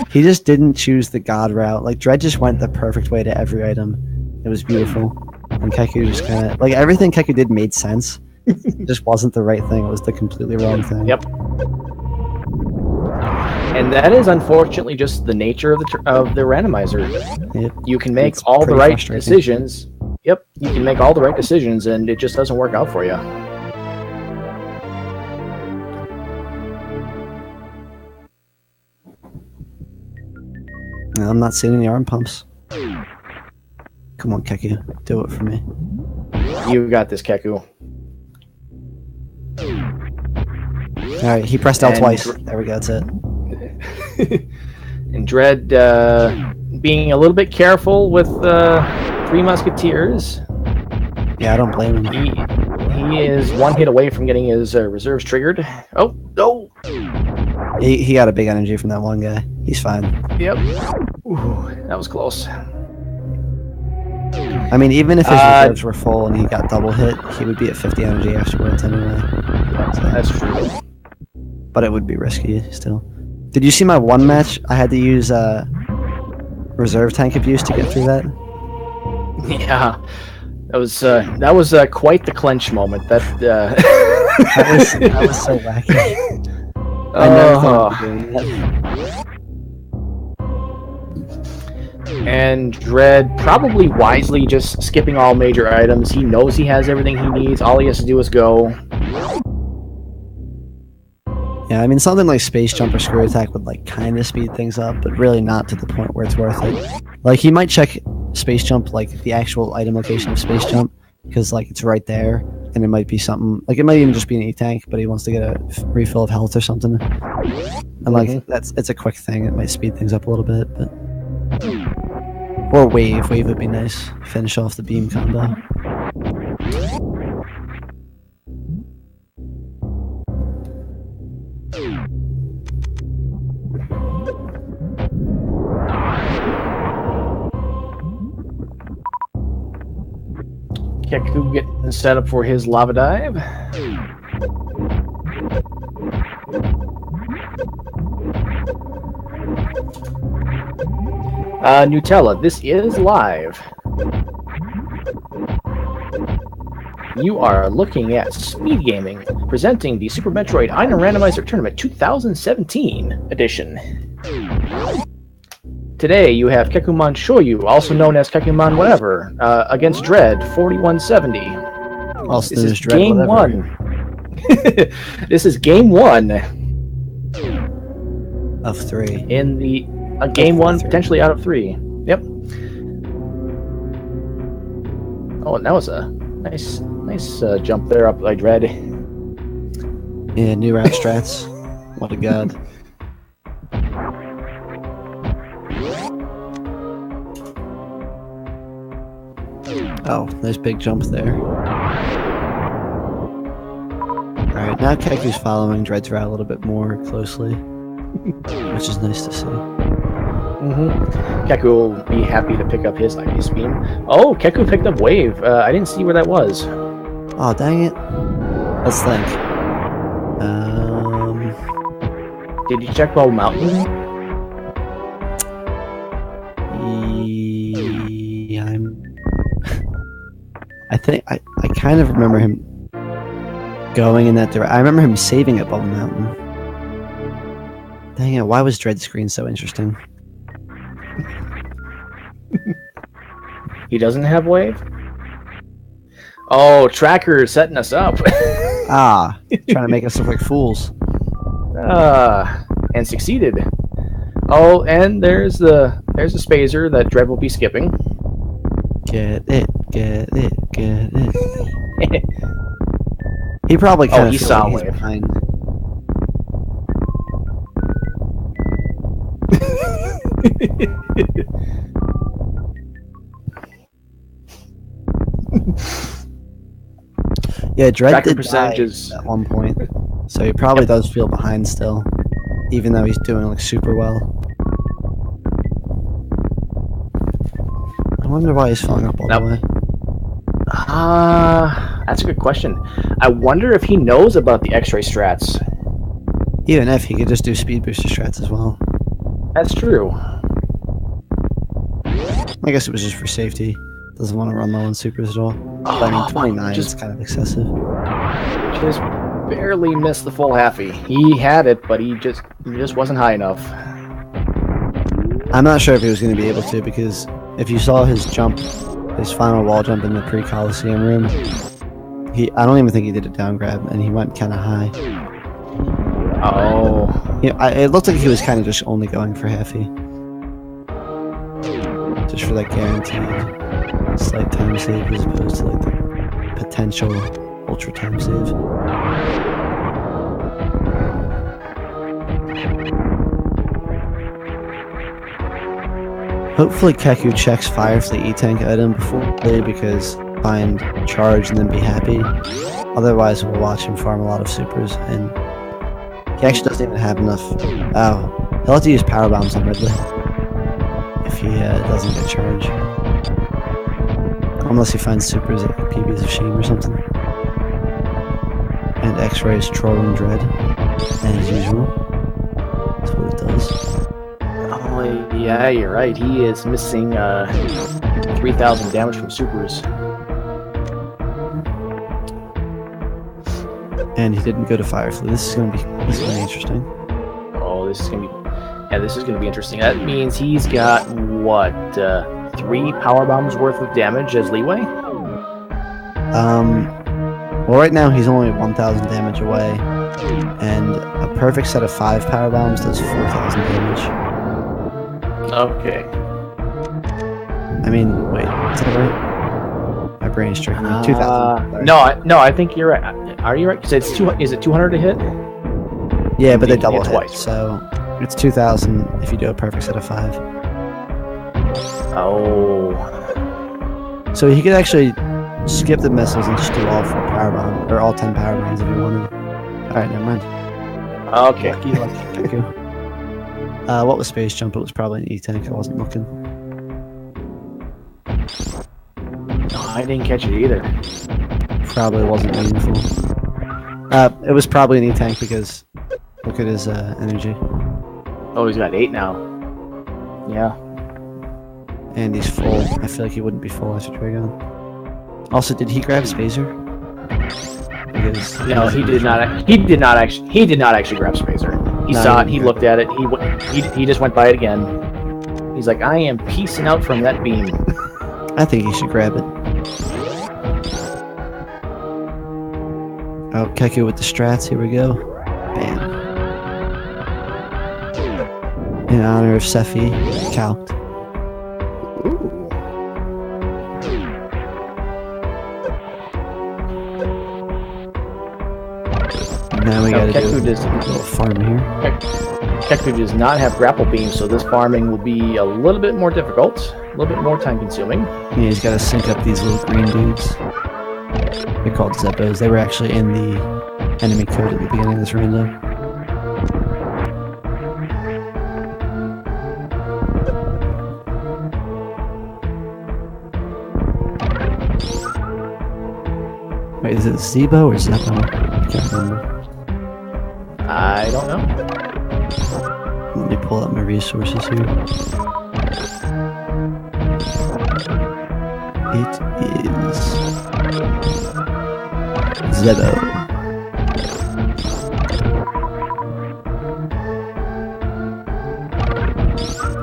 [SPEAKER 2] he just didn't choose the god route. Like, Dredd just went the perfect way to every item. It was beautiful. And Kaku just kind of... Like, everything Kaku did made sense. It just wasn't the right thing. It was the completely wrong thing.
[SPEAKER 1] Yep. And that is unfortunately just the nature of the randomizer. Yep. You can make all the right decisions. Yep, you can make all the right decisions, and it just doesn't work out for you.
[SPEAKER 2] No, I'm not seeing any arm pumps. Come on, Kaku, do it for me.
[SPEAKER 1] You got this, Kaku.
[SPEAKER 2] Alright, he pressed L twice. There we go, that's it.
[SPEAKER 1] And Dredd being a little bit careful with 3 Musketeers.
[SPEAKER 2] Yeah, I don't blame him.
[SPEAKER 1] He is 1 hit away from getting his reserves triggered. Oh, no!
[SPEAKER 2] He got a big energy from that one guy. He's fine.
[SPEAKER 1] Yep. Ooh, that was close.
[SPEAKER 2] I mean, even if his reserves were full and he got double hit, he would be at 50 energy afterwards anyway.
[SPEAKER 1] So, that's true.
[SPEAKER 2] But it would be risky still. Did you see my one match? I had to use reserve tank abuse to get through that.
[SPEAKER 1] Yeah, that was quite the clench moment. That
[SPEAKER 2] that was so wacky. I never thought of doing that.
[SPEAKER 1] And Dredd probably wisely just skipping all major items. He knows he has everything he needs. All he has to do is go.
[SPEAKER 2] Yeah, I mean, something like Space Jump or Screw Attack would, like, kind of speed things up, but really not to the point where it's worth it. Like, he might check Space Jump, like, the actual item location of Space Jump, because, like, it's right there, and it might be something... Like, it might even just be an E-Tank, but he wants to get a refill of health or something. And, like, it's a quick thing. It might speed things up a little bit, but... Or wave. Wave would be nice. Finish off the beam combo.
[SPEAKER 1] Kaku getting set up for his lava dive. Nutella, this is live. You are looking at Speed Gaming, presenting the Super Metroid Iron Randomizer Tournament 2017 edition. Today you have Kekumanshoyu, also known as Kekuman whatever, against Dred4170.
[SPEAKER 2] Also
[SPEAKER 1] This
[SPEAKER 2] known
[SPEAKER 1] is
[SPEAKER 2] as Dredd
[SPEAKER 1] game
[SPEAKER 2] whatever.
[SPEAKER 1] 1. This is game 1
[SPEAKER 2] Of 3.
[SPEAKER 1] in the game 1 potentially out of 3. Yep. Oh, and that was a nice jump there up by Dredd.
[SPEAKER 2] Yeah, new route strats. What a god. Oh, nice big jump there. Alright, now Keku's following Dredd's route a little bit more closely, which is nice to see.
[SPEAKER 1] Keku will be happy to pick up his ice beam. Oh, Keku picked up wave. I didn't see where that was.
[SPEAKER 2] Oh, dang it. Let's think.
[SPEAKER 1] Did you check Ball Mountain?
[SPEAKER 2] Yeah, I think I kind of remember him going in that direction. I remember him saving at Ball Mountain. Dang it, why was Dredd's screen so interesting?
[SPEAKER 1] He doesn't have wave? Oh, Tracker is setting us up.
[SPEAKER 2] Ah, trying to make us look like fools.
[SPEAKER 1] And succeeded. Oh, and there's the spacer that Dredd will be skipping.
[SPEAKER 2] Get it, get it, get it. He probably kind of
[SPEAKER 1] he saw
[SPEAKER 2] like he's
[SPEAKER 1] wave.
[SPEAKER 2] behind. Yeah, Dredd
[SPEAKER 1] Tracker
[SPEAKER 2] did
[SPEAKER 1] percentages
[SPEAKER 2] die at one point, so he probably does feel behind still, even though he's doing like super well. I wonder why he's falling up all the way.
[SPEAKER 1] That's a good question. I wonder if he knows about the X-ray strats.
[SPEAKER 2] Even if he could just do speed booster strats as well.
[SPEAKER 1] That's true.
[SPEAKER 2] I guess it was just for safety. Doesn't want to run low on supers at all. But I mean, 29 is kind of excessive.
[SPEAKER 1] Just barely missed the full halfie. He had it, but he just wasn't high enough.
[SPEAKER 2] I'm not sure if he was going to be able to, because if you saw his jump, his final wall jump in the pre-Coliseum room, I don't even think he did a down grab, and he went kind of high.
[SPEAKER 1] Oh.
[SPEAKER 2] Yeah, it looked like he was kind of just only going for halfie. Just for that guaranteed slight time save as opposed to like the potential ultra time save. Hopefully Kaku checks fire for the E-Tank item before play, because find charge and then be happy. Otherwise we'll watch him farm a lot of supers, and he actually doesn't even have enough. Oh, he'll have to use power bombs on Ridley if he doesn't get charge. Unless he finds supers at PBs of Shame or something. And X-Rays trolling Dredd, as usual. That's what it does.
[SPEAKER 1] Oh, yeah, you're right. He is missing 3,000 damage from supers.
[SPEAKER 2] And he didn't go to Firefly. This is gonna be interesting.
[SPEAKER 1] Oh, this is gonna be interesting. That means he's got what, 3 power bombs worth of damage as leeway?
[SPEAKER 2] Well, right now he's only 1,000 damage away, and a perfect set of 5 power bombs does 4,000 damage.
[SPEAKER 1] Okay.
[SPEAKER 2] I mean, wait, is that right? My brain's tricking me. 2,000.
[SPEAKER 1] No, I think you're right. Are you right? Because is it 200 to hit?
[SPEAKER 2] Yeah, but they
[SPEAKER 1] You
[SPEAKER 2] double
[SPEAKER 1] hit
[SPEAKER 2] hit,
[SPEAKER 1] twice.
[SPEAKER 2] so it's 2,000 if you do a perfect set of 5.
[SPEAKER 1] Oh.
[SPEAKER 2] So he could actually skip the missiles and just do all 4 power bombs, or all 10 power bombs if he wanted. Alright, never mind.
[SPEAKER 1] Okay.
[SPEAKER 2] Lucky, Kaku. What was space jump? It was probably an E-tank. I wasn't looking.
[SPEAKER 1] No, I didn't catch it either.
[SPEAKER 2] Probably wasn't meaningful. It was probably an E-tank because look at his energy.
[SPEAKER 1] Oh, he's got 8 now. Yeah.
[SPEAKER 2] And he's full. I feel like he wouldn't be full after Dragon. Also, did he grab Spacer? Because
[SPEAKER 1] No, he did not. He did not actually grab Spacer. He saw it. He looked at it. He just went by it again. He's like, I am piecing out from that beam.
[SPEAKER 2] I think he should grab it. Oh, Kaku with the strats. Here we go. Bam. In honor of Sephi, calced. Now we gotta do a little farm here.
[SPEAKER 1] Kaku does not have grapple beam, so this farming will be a little bit more difficult, a little bit more time consuming.
[SPEAKER 2] Yeah, he's gotta sync up these little green dudes. They're called Zeppos. They were actually in the enemy code at the beginning of this random. Wait, is it Zebo or Zeppo? I can't remember.
[SPEAKER 1] I don't know.
[SPEAKER 2] Let me pull up my resources here. It is Zebo.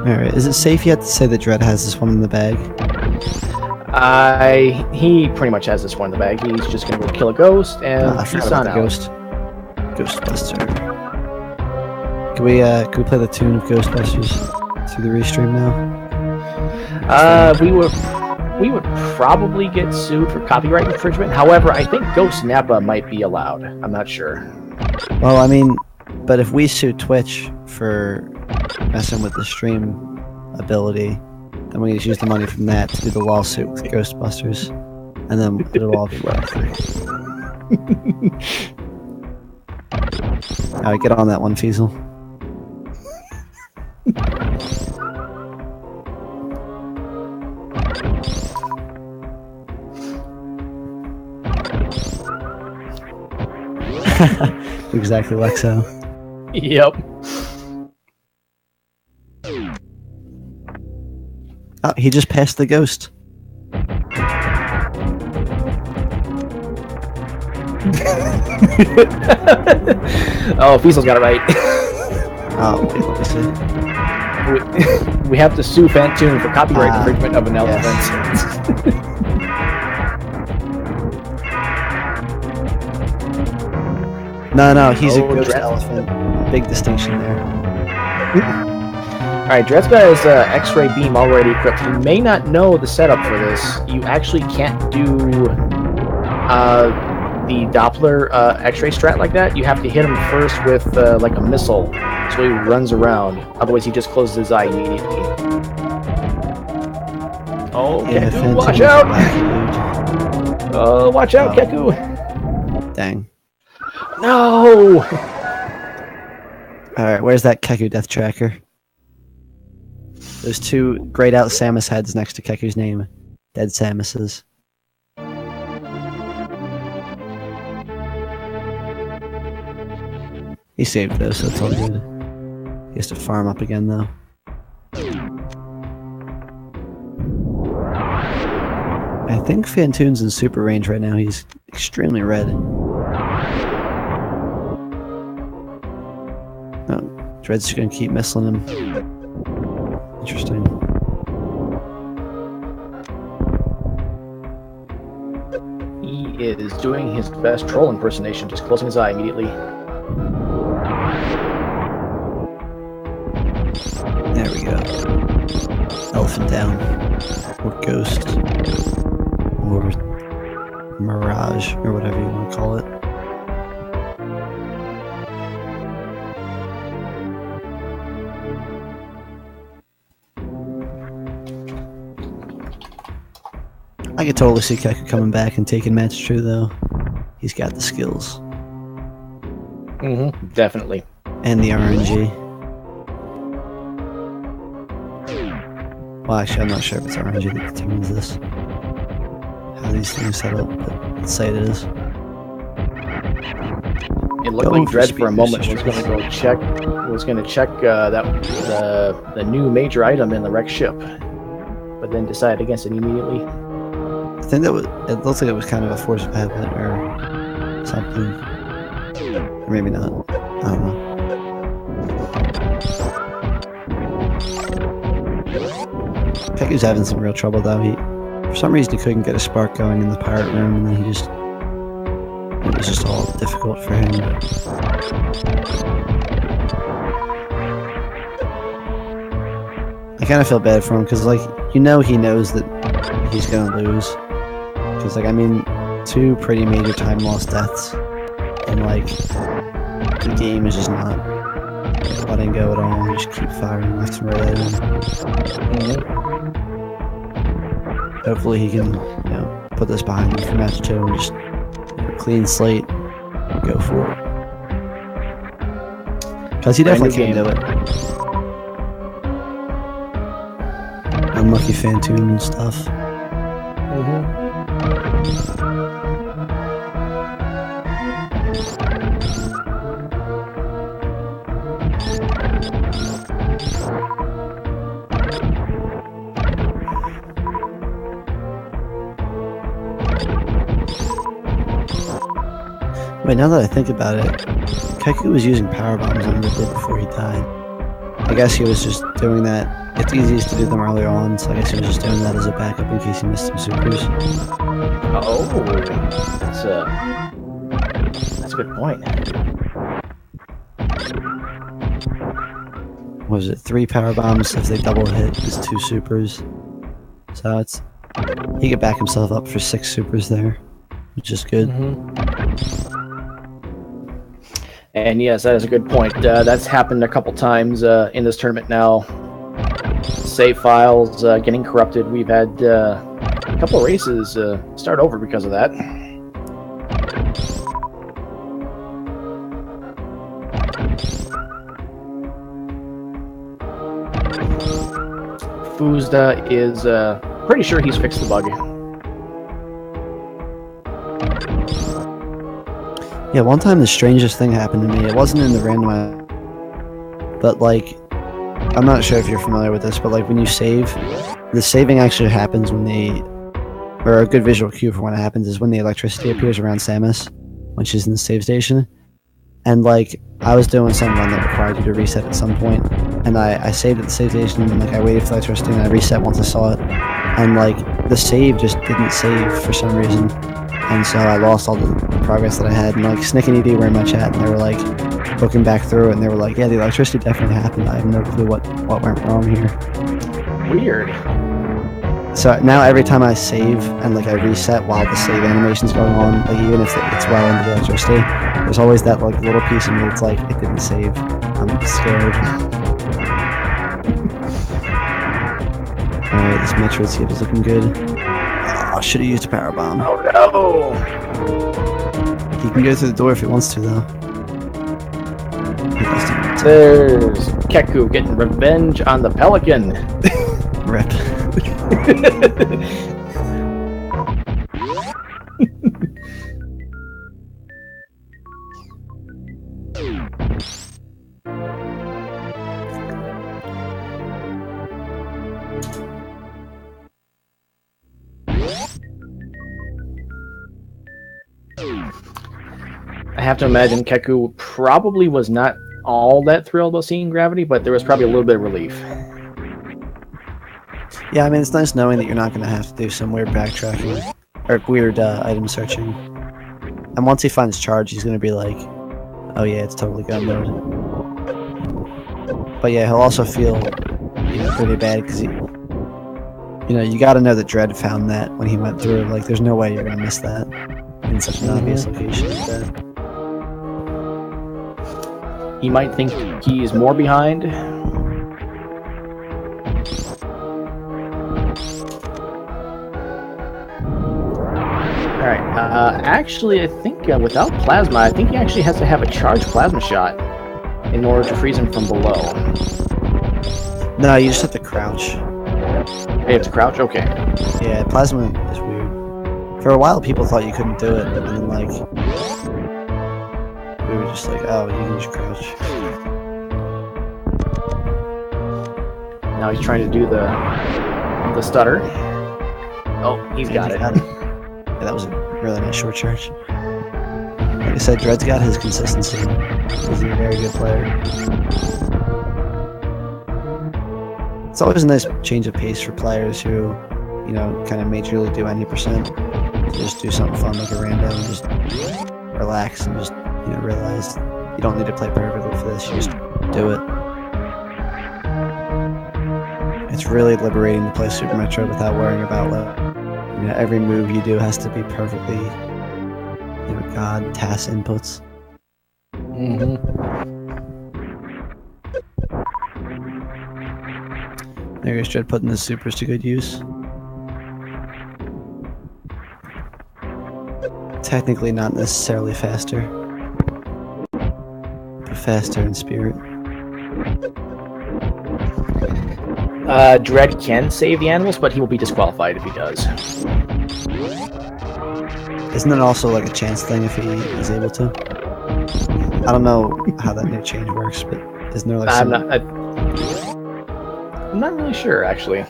[SPEAKER 2] Alright, is it safe yet to say that Dredd has this one in the bag?
[SPEAKER 1] He pretty much has this one in the bag. He's just gonna go kill a ghost and
[SPEAKER 2] he's on Ghost. Ghostbuster. Can we play the tune of Ghostbusters through the restream now?
[SPEAKER 1] We would probably get sued for copyright infringement. However, I think Ghost Nappa might be allowed. I'm not sure.
[SPEAKER 2] Well, I mean, but if we sue Twitch for messing with the stream ability, then we just use the money from that to do the lawsuit with Ghostbusters, and then it'll all be worth it. Alright, get on that one, Feasel. Exactly, Lexo.
[SPEAKER 1] Yep.
[SPEAKER 2] Oh, he just passed the ghost.
[SPEAKER 1] Oh, Fiesel's got it right.
[SPEAKER 2] Oh, wait, let me see.
[SPEAKER 1] We have to sue Phantoon for copyright infringement of an elephant.
[SPEAKER 2] No, he's a ghost elephant. Big distinction there.
[SPEAKER 1] Alright, Dredd's got his X-ray beam already equipped. You may not know the setup for this. You actually can't do the Doppler X-ray strat like that. You have to hit him first with like a missile, so he runs around. Otherwise, he just closes his eye immediately. Oh,
[SPEAKER 2] yeah,
[SPEAKER 1] Kaku, watch out! Oh, watch out, Kaku!
[SPEAKER 2] Dang.
[SPEAKER 1] No!
[SPEAKER 2] Alright, where's that Kaku death tracker? There's 2 grayed out Samus heads next to Keku's name. Dead Samuses. He saved those, so it's all good. He has to farm up again, though. I think Phantoon's in super range right now. He's extremely red. Oh, Dredd's just gonna keep missiling him. Interesting.
[SPEAKER 1] He is doing his best troll impersonation, just closing his eye immediately.
[SPEAKER 2] There we go. Elephant down. Or ghost. Or mirage, or whatever you want to call it. could totally see Kaku coming back and taking match true though. He's got the skills.
[SPEAKER 1] Definitely.
[SPEAKER 2] And the RNG. Well, actually, I'm not sure if it's RNG that determines this. How these things set up, but let's say it is.
[SPEAKER 1] It looked like Dredd for a moment was going to go check. Was going to check the new major item in the wrecked ship, but then decided against it immediately.
[SPEAKER 2] I think that was. It looks like it was kind of a force of habit or something, or maybe not. I don't know. Kaku's having some real trouble though. For some reason, he couldn't get a spark going in the pirate room, and then it was just all difficult for him. I kind of feel bad for him because, like, he knows that he's gonna lose. Because, like, I mean, 2 pretty major time loss deaths, and like, the game is just not letting go at all. You just keep firing left and right at him. Hopefully he can, put this behind him for match 2 and just clean slate, go for it. Because he definitely can do it. Unlucky Phantoon and stuff. Wait, now that I think about it, Kaku was using power bombs on Ridley before he died. I guess he was just doing that. It's easiest to do them earlier on, so I guess he was just doing that as a backup in case he missed some supers.
[SPEAKER 1] Oh, that's a good point.
[SPEAKER 2] What was it? 3 power bombs if they double hit is 2 supers. So he could back himself up for 6 supers there, which is good.
[SPEAKER 1] And yes, that is a good point. That's happened a couple times in this tournament now. Save files getting corrupted. We've had a couple of races start over because of that. Fuzda is pretty sure he's fixed the bug.
[SPEAKER 2] Yeah, one time the strangest thing happened to me. It wasn't in the randomizer, but like, I'm not sure if you're familiar with this, but like when you save, the saving actually happens when or a good visual cue for when it happens is when the electricity appears around Samus, when she's in the save station. And like, I was doing some run that required you to reset at some point, and I saved at the save station, and like I waited for the electricity, and I reset once I saw it, and like the save just didn't save for some reason. And so I lost all the progress that I had. And like Snick and ED were in my chat, and they were like looking back through it, and they were like, "Yeah, the electricity definitely happened. I have no clue what went wrong here."
[SPEAKER 1] Weird.
[SPEAKER 2] So now every time I save and like I reset while the save animation's going on, like even if it's well into the electricity, there's always that like little piece of me that's like it didn't save. I'm scared. All right, this Metroid skip is looking good. I should have used a power bomb.
[SPEAKER 1] Oh no!
[SPEAKER 2] He can go through the door if he wants to, though.
[SPEAKER 1] There's Kaku getting revenge on the Pelican.
[SPEAKER 2] Rip.
[SPEAKER 1] I have to imagine Kaku probably was not all that thrilled about seeing Gravity, but there was probably a little bit of relief.
[SPEAKER 2] Yeah, I mean, it's nice knowing that you're not going to have to do some weird backtracking or weird item searching. And once he finds charge, he's going to be like, oh yeah, it's totally gun mode. But yeah, he'll also feel, pretty bad because you got to know that Dredd found that when he went through. Like, there's no way you're going to miss that in such an obvious location like that.
[SPEAKER 1] He might think he's more behind. Actually, I think without plasma, I think he actually has to have a charged plasma shot in order to freeze him from below.
[SPEAKER 2] No, you just have to crouch.
[SPEAKER 1] You have to crouch? Okay.
[SPEAKER 2] Yeah, plasma is weird. For a while, people thought you couldn't do it, and then, like, we were just like, oh, you can just crouch.
[SPEAKER 1] Now he's trying to do the stutter. Oh, he's got it.
[SPEAKER 2] Yeah, that was a really nice short charge. Like I said, Dredd's got his consistency. He's a very good player. It's always a nice change of pace for players who, you know, kind of majorly do any percent. To just do something fun like a random and just relax and just, you know, realize you don't need to play perfectly for this. You just do it. It's really liberating to play Super Metroid without worrying about, you know, every move you do has to be perfectly, you know, God task inputs. There goes Dredd putting his supers to good use. Technically not necessarily faster, but faster in spirit.
[SPEAKER 1] Dredd can save the animals, but he will be disqualified if he does.
[SPEAKER 2] Isn't it also like a chance thing if he is able to? I don't know how that new change works, but isn't there like
[SPEAKER 1] I'm not really sure, actually.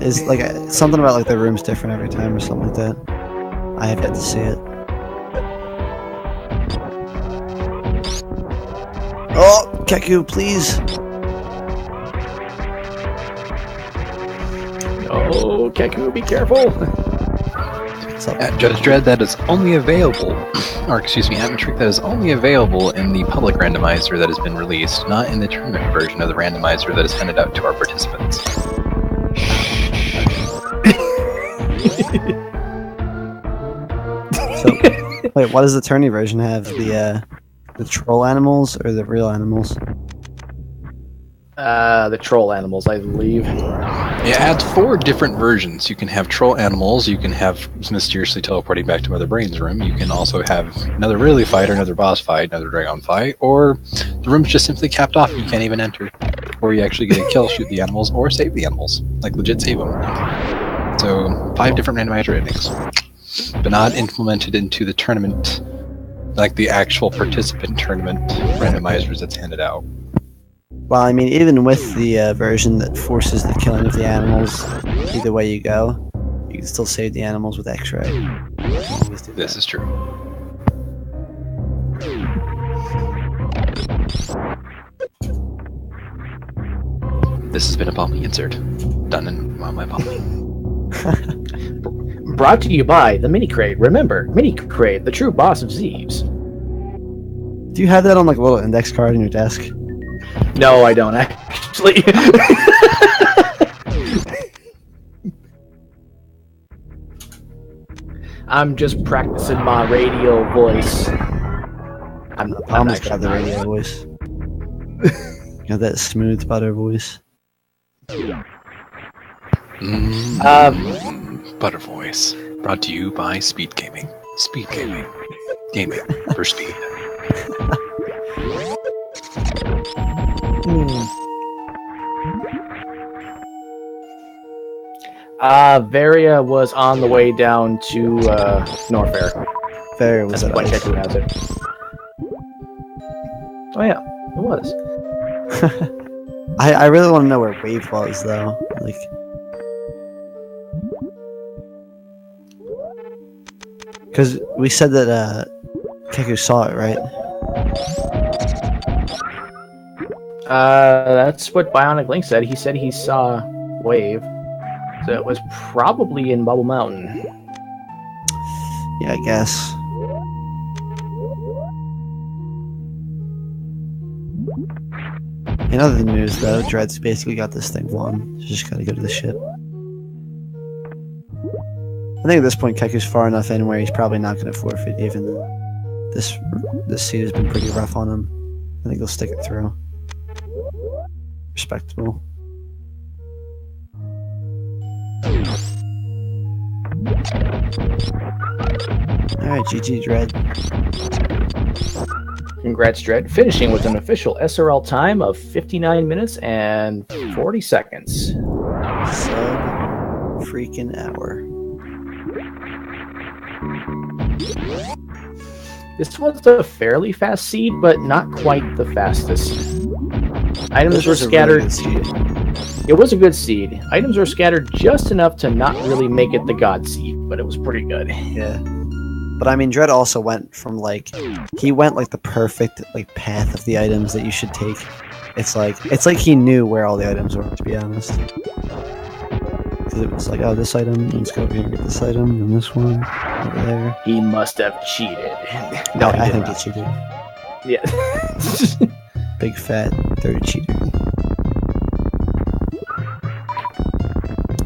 [SPEAKER 2] Is like something about like the room's different every time or something like that? I have yet to see it. Oh, Kaku, please!
[SPEAKER 1] Oh, Kaku, be careful!
[SPEAKER 3] Judge Dredd, that is only available, or excuse me, Atmotrick, that is only available in the public randomizer that has been released, not in the tournament version of the randomizer that is handed out to our participants.
[SPEAKER 2] So, wait, what does the tourney version have? The troll animals or the real animals?
[SPEAKER 1] The troll animals, I believe.
[SPEAKER 3] It adds 4 different versions. You can have troll animals, you can have mysteriously teleporting back to Mother Brain's room, you can also have another really fight, or another boss fight, another dragon fight, or the room's just simply capped off and you can't even enter. Or you actually get a kill, shoot the animals, or save the animals. Like, legit save them. So, 5 different randomizer endings. But not implemented into the tournament, like the actual participant tournament randomizers that's handed out.
[SPEAKER 2] Well, I mean, even with the version that forces the killing of the animals, either way you go, you can still save the animals with X-ray.
[SPEAKER 3] This is true. This has been a Palmy insert. Done in my Palmy.
[SPEAKER 1] Brought to you by the Mini Kraid. Remember, Mini Kraid, the true boss of Zeeves.
[SPEAKER 2] Do you have that on like a little index card in your desk?
[SPEAKER 1] No, I don't actually. I'm just practicing my radio voice. I'm
[SPEAKER 2] Palmer's got the radio voice. Got that smooth butter voice.
[SPEAKER 3] Butter voice. Brought to you by Speed Gaming. Speed Gaming. Gaming for speed.
[SPEAKER 1] Varia was on the way down to Norfair.
[SPEAKER 2] Varia was
[SPEAKER 1] That's
[SPEAKER 2] at
[SPEAKER 1] why
[SPEAKER 2] ice.
[SPEAKER 1] Kaku has it. Oh yeah, it was.
[SPEAKER 2] I really want to know where Wave was though. Like, because we said that Kaku saw it, right?
[SPEAKER 1] That's what Bionic Link said. He said he saw Wave. So it was probably in Bubble Mountain.
[SPEAKER 2] Yeah, I guess. In other news, though, Dredd's basically got this thing won. He's just gotta go to the ship. I think at this point, Keku's far enough in where he's probably not gonna forfeit, even though this seat has been pretty rough on him. I think he'll stick it through. Respectable. Alright, GG Dredd.
[SPEAKER 1] Congrats, Dredd, finishing with an official SRL time of 59 minutes and 40 seconds.
[SPEAKER 2] Freaking hour.
[SPEAKER 1] This was a fairly fast seed, but not quite the fastest. Items were scattered. It was a good seed. Items were scattered just enough to not really make it the god seed, but it was pretty good.
[SPEAKER 2] Yeah. But I mean, Dredd also went from he went the perfect path of the items that you should take. It's like he knew where all the items were, to be honest. Because it was oh, this item, let's go over here and get this item, and this one over there.
[SPEAKER 1] He must have cheated.
[SPEAKER 2] No, I think he cheated.
[SPEAKER 1] Yeah.
[SPEAKER 2] Big fat dirty cheater.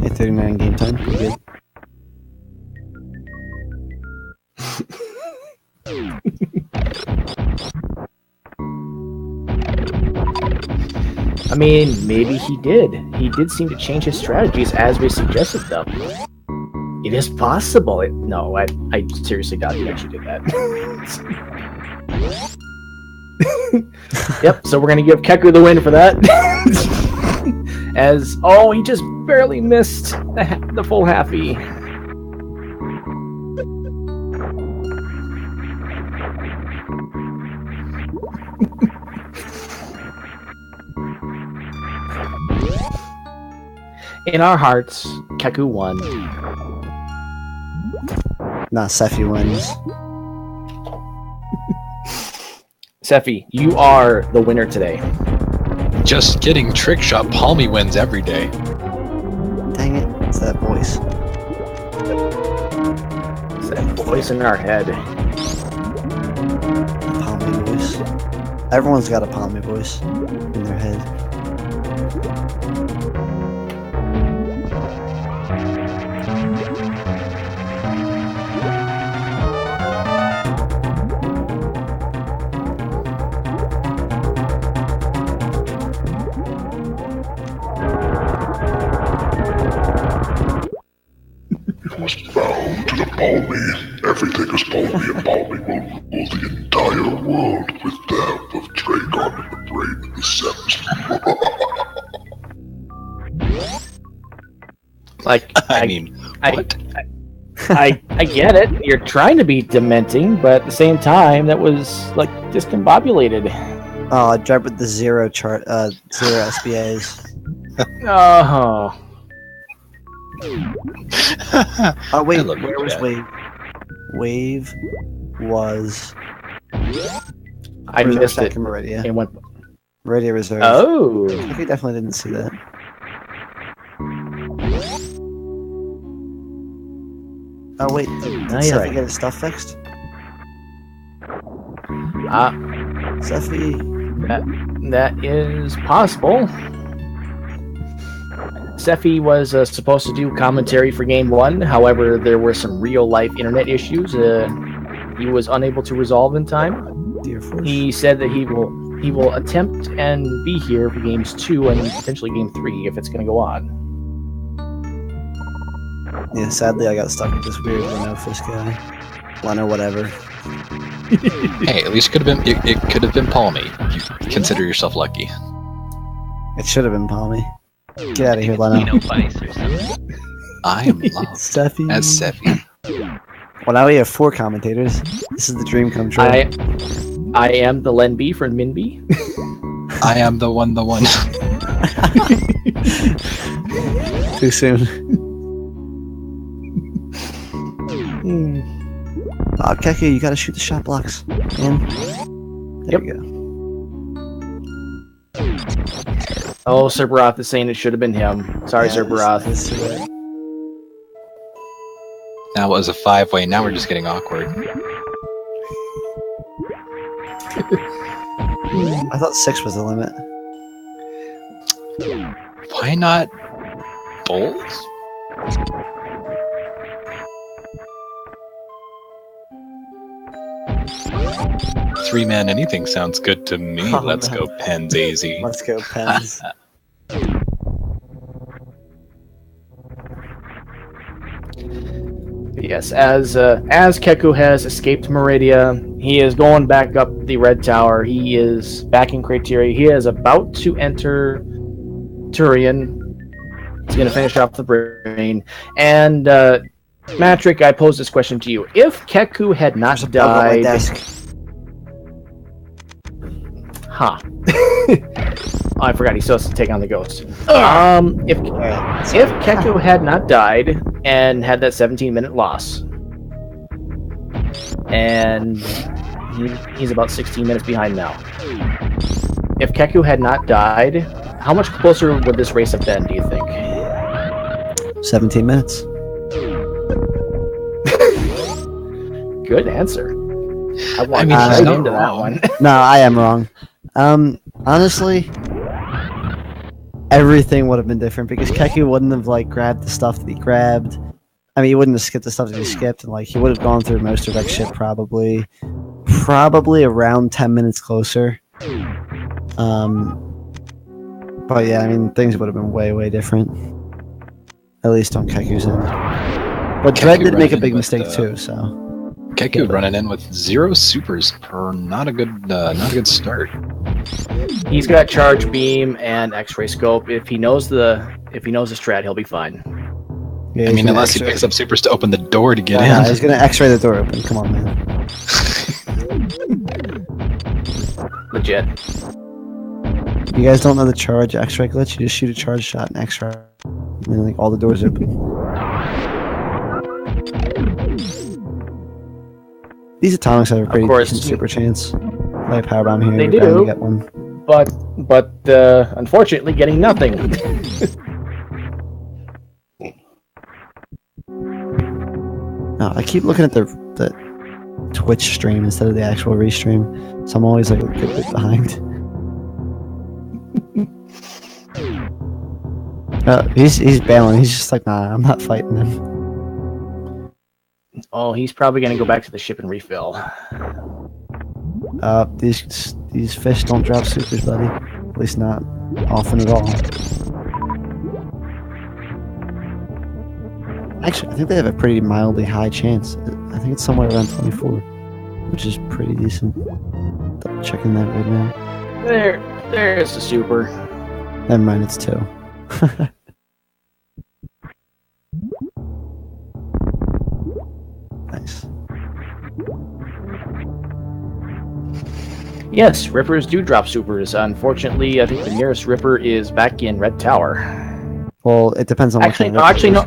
[SPEAKER 2] Hey, 39 game time, pretty good.
[SPEAKER 1] I mean, maybe he did. He did seem to change his strategies as we suggested them. It is possible. No, I seriously doubt he actually did that. Yep, so we're going to give Kaku the win for that. He just barely missed the full halfie. In our hearts, Kaku won.
[SPEAKER 2] Nah, Sephi wins.
[SPEAKER 1] Sephi, you are the winner today.
[SPEAKER 3] Just kidding. Trick shot. Palmy wins every day.
[SPEAKER 2] Dang it. It's that voice.
[SPEAKER 1] It's that voice in our head.
[SPEAKER 2] Palmy voice. Everyone's got a Palmy voice in their head.
[SPEAKER 4] Palmy. Everything is Palmy, and Palmy will rule the entire world with dab of Dragon in the brain of the sept.
[SPEAKER 1] I get it. You're trying to be dementing, but at the same time, that was discombobulated.
[SPEAKER 2] Oh, Dredd with the zero SBAs.
[SPEAKER 1] Oh.
[SPEAKER 2] Oh wait, where was Wave? Wave was.
[SPEAKER 1] I missed it.
[SPEAKER 2] Meridia.
[SPEAKER 1] It went.
[SPEAKER 2] Meridia Reserve.
[SPEAKER 1] Oh.
[SPEAKER 2] I think we definitely didn't see that. Oh wait, did Sephi get his stuff fixed? Sephi.
[SPEAKER 1] That is possible. Sephi was supposed to do commentary for Game 1, however, there were some real-life internet issues he was unable to resolve in time.
[SPEAKER 2] Dear Force.
[SPEAKER 1] He said that he will attempt and be here for Games 2 and potentially Game 3 if it's going to go on.
[SPEAKER 2] Yeah, sadly I got stuck with this weird Leno-fish guy. Leno whatever.
[SPEAKER 3] Hey, at least it could have been Palmy. You consider yourself lucky.
[SPEAKER 2] It should have been Palmy. Get out of here, Leno.
[SPEAKER 3] I am loved
[SPEAKER 2] Sephi.
[SPEAKER 3] as Sephi.
[SPEAKER 2] Well, now we have 4 commentators. This is the dream come true.
[SPEAKER 1] I am the Len B from Min B.
[SPEAKER 3] I am the one.
[SPEAKER 2] Too soon. Oh, Kaku, you gotta shoot the shot blocks. Man. There we go.
[SPEAKER 1] Oh, Cerberoth is saying it should have been him. Sorry, Cerberoth.
[SPEAKER 3] Now it was a 5-way. Now we're just getting awkward.
[SPEAKER 2] I thought 6 was the limit.
[SPEAKER 3] Why not both? Three-man anything sounds good to me.
[SPEAKER 2] Oh,
[SPEAKER 3] Let's
[SPEAKER 2] no.
[SPEAKER 3] go Pens, AZ.
[SPEAKER 2] Let's go, Pens.
[SPEAKER 1] Yes, as Keku has escaped Meridia, he is going back up the Red Tower. He is back in Criteria. He is about to enter Tourian. He's going to finish off the brain. And Matrick, I pose this question to you: if Keku had not
[SPEAKER 2] There's a bug on my
[SPEAKER 1] died,
[SPEAKER 2] desk.
[SPEAKER 1] huh? Oh, I forgot he still has to take on the ghost. If Keku had not died and had that 17-minute loss, and he's about 16 minutes behind now. If Keku had not died, how much closer would this race have been, do you think?
[SPEAKER 2] 17 minutes.
[SPEAKER 1] Good answer. I
[SPEAKER 3] I
[SPEAKER 1] want
[SPEAKER 3] mean,
[SPEAKER 1] to
[SPEAKER 3] he's
[SPEAKER 1] dive
[SPEAKER 3] not
[SPEAKER 1] into that
[SPEAKER 3] wrong.
[SPEAKER 1] one.
[SPEAKER 2] No, I am wrong. Honestly, everything would have been different because Keku wouldn't have like grabbed the stuff that he grabbed. I mean, he wouldn't have skipped the stuff that he skipped, and like he would have gone through most of that shit probably around 10 minutes closer. But yeah, I mean, things would have been way different. At least on Keku's end. But Dredd did make a big mistake too, so.
[SPEAKER 3] Kaku running in with 0 supers per not a good start.
[SPEAKER 1] He's got charge beam and X-ray scope. If he knows the strat, he'll be fine.
[SPEAKER 2] Yeah,
[SPEAKER 3] I mean, unless he
[SPEAKER 2] X-ray.
[SPEAKER 3] picks up supers to open the door to get
[SPEAKER 2] Yeah,
[SPEAKER 3] in.
[SPEAKER 2] he's gonna X-ray the door open. Come on, man.
[SPEAKER 1] Legit.
[SPEAKER 2] You guys don't know the charge X-ray glitch? You just shoot a charge shot and X-ray, and then like all the doors open. These atomics have a pretty
[SPEAKER 1] course.
[SPEAKER 2] decent super chance. I power bomb here.
[SPEAKER 1] They
[SPEAKER 2] you're bound
[SPEAKER 1] do.
[SPEAKER 2] to get one.
[SPEAKER 1] But unfortunately, getting nothing.
[SPEAKER 2] No, I keep looking at the Twitch stream instead of the actual restream, so I'm always like a good bit behind. He's bailing. He's just like, nah, I'm not fighting him.
[SPEAKER 1] Oh, he's probably gonna go back to the ship and refill.
[SPEAKER 2] These fish don't drop supers, buddy. At least not often at all. Actually, I think they have a pretty mildly high chance. I think it's somewhere around 24, which is pretty decent. Double checking that right now.
[SPEAKER 1] There's the super.
[SPEAKER 2] Never mind, it's 2. Nice.
[SPEAKER 1] Yes, Rippers do drop supers. Unfortunately, I think the nearest Ripper is back in Red Tower.
[SPEAKER 2] Well, it depends on what
[SPEAKER 1] Actually,
[SPEAKER 2] kind of
[SPEAKER 1] actually, no.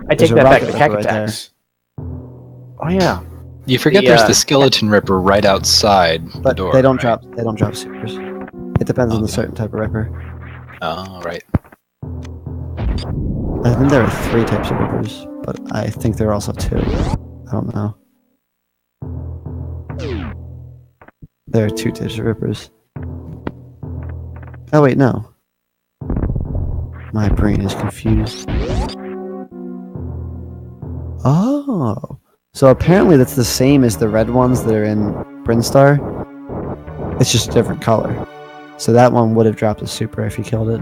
[SPEAKER 1] I take
[SPEAKER 2] a
[SPEAKER 1] that back.
[SPEAKER 2] rocket
[SPEAKER 1] The
[SPEAKER 2] Ripper
[SPEAKER 1] Kek
[SPEAKER 2] right there.
[SPEAKER 1] attacks. Oh yeah.
[SPEAKER 3] You forget there's the skeleton ripper right outside the
[SPEAKER 2] But
[SPEAKER 3] door.
[SPEAKER 2] they don't
[SPEAKER 3] right?
[SPEAKER 2] drop supers. It depends on the certain type of Ripper.
[SPEAKER 3] Oh, right.
[SPEAKER 2] I think there are 3 types of Rippers, but I think there are also 2. I don't know. There are 2 types of Rippers. Oh wait, no. My brain is confused. Oh, so apparently that's the same as the red ones that are in Brinstar. It's just a different color. So that one would have dropped a super if you killed it.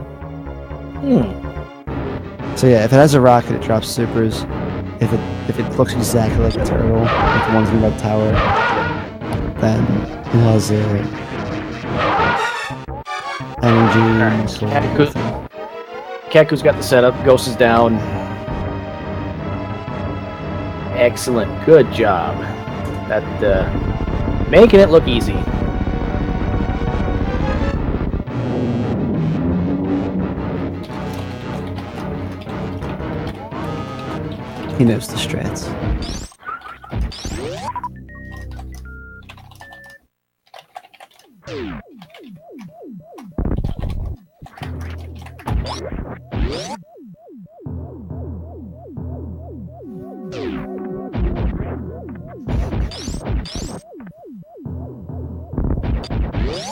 [SPEAKER 2] So yeah, if it has a rocket, it drops supers. If it looks exactly like a turtle, like the ones in the red tower, then it has a energy and sort of thing.
[SPEAKER 1] Kaku's got the setup. Ghost is down. Excellent. Good job. That making it look easy.
[SPEAKER 2] He knows the strats.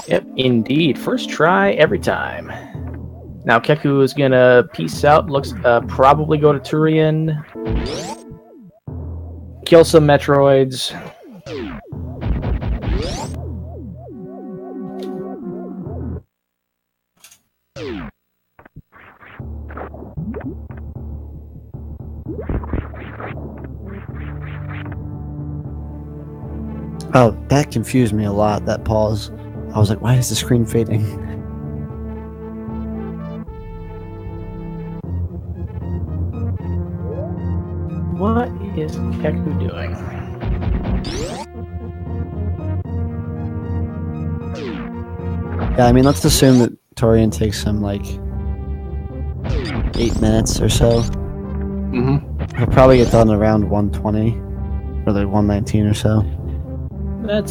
[SPEAKER 1] Yep, indeed. First try every time. Now Keku is gonna peace out. Looks probably go to Tourian. Kill some Metroids.
[SPEAKER 2] Oh, that confused me a lot, that pause. I was like, why is the screen fading?
[SPEAKER 1] What is Kaku doing?
[SPEAKER 2] Yeah, I mean, let's assume that Tourian takes him like 8 minutes or so.
[SPEAKER 1] Mm-hmm.
[SPEAKER 2] He'll probably get done around 120 or like 119 or so.
[SPEAKER 1] That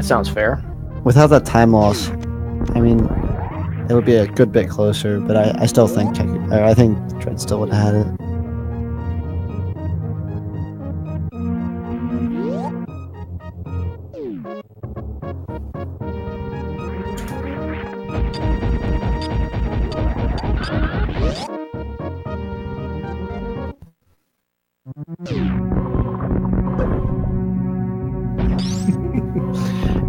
[SPEAKER 1] sounds fair.
[SPEAKER 2] Without that time loss, I mean, it would be a good bit closer, but I still think I think Dredd still would have had it.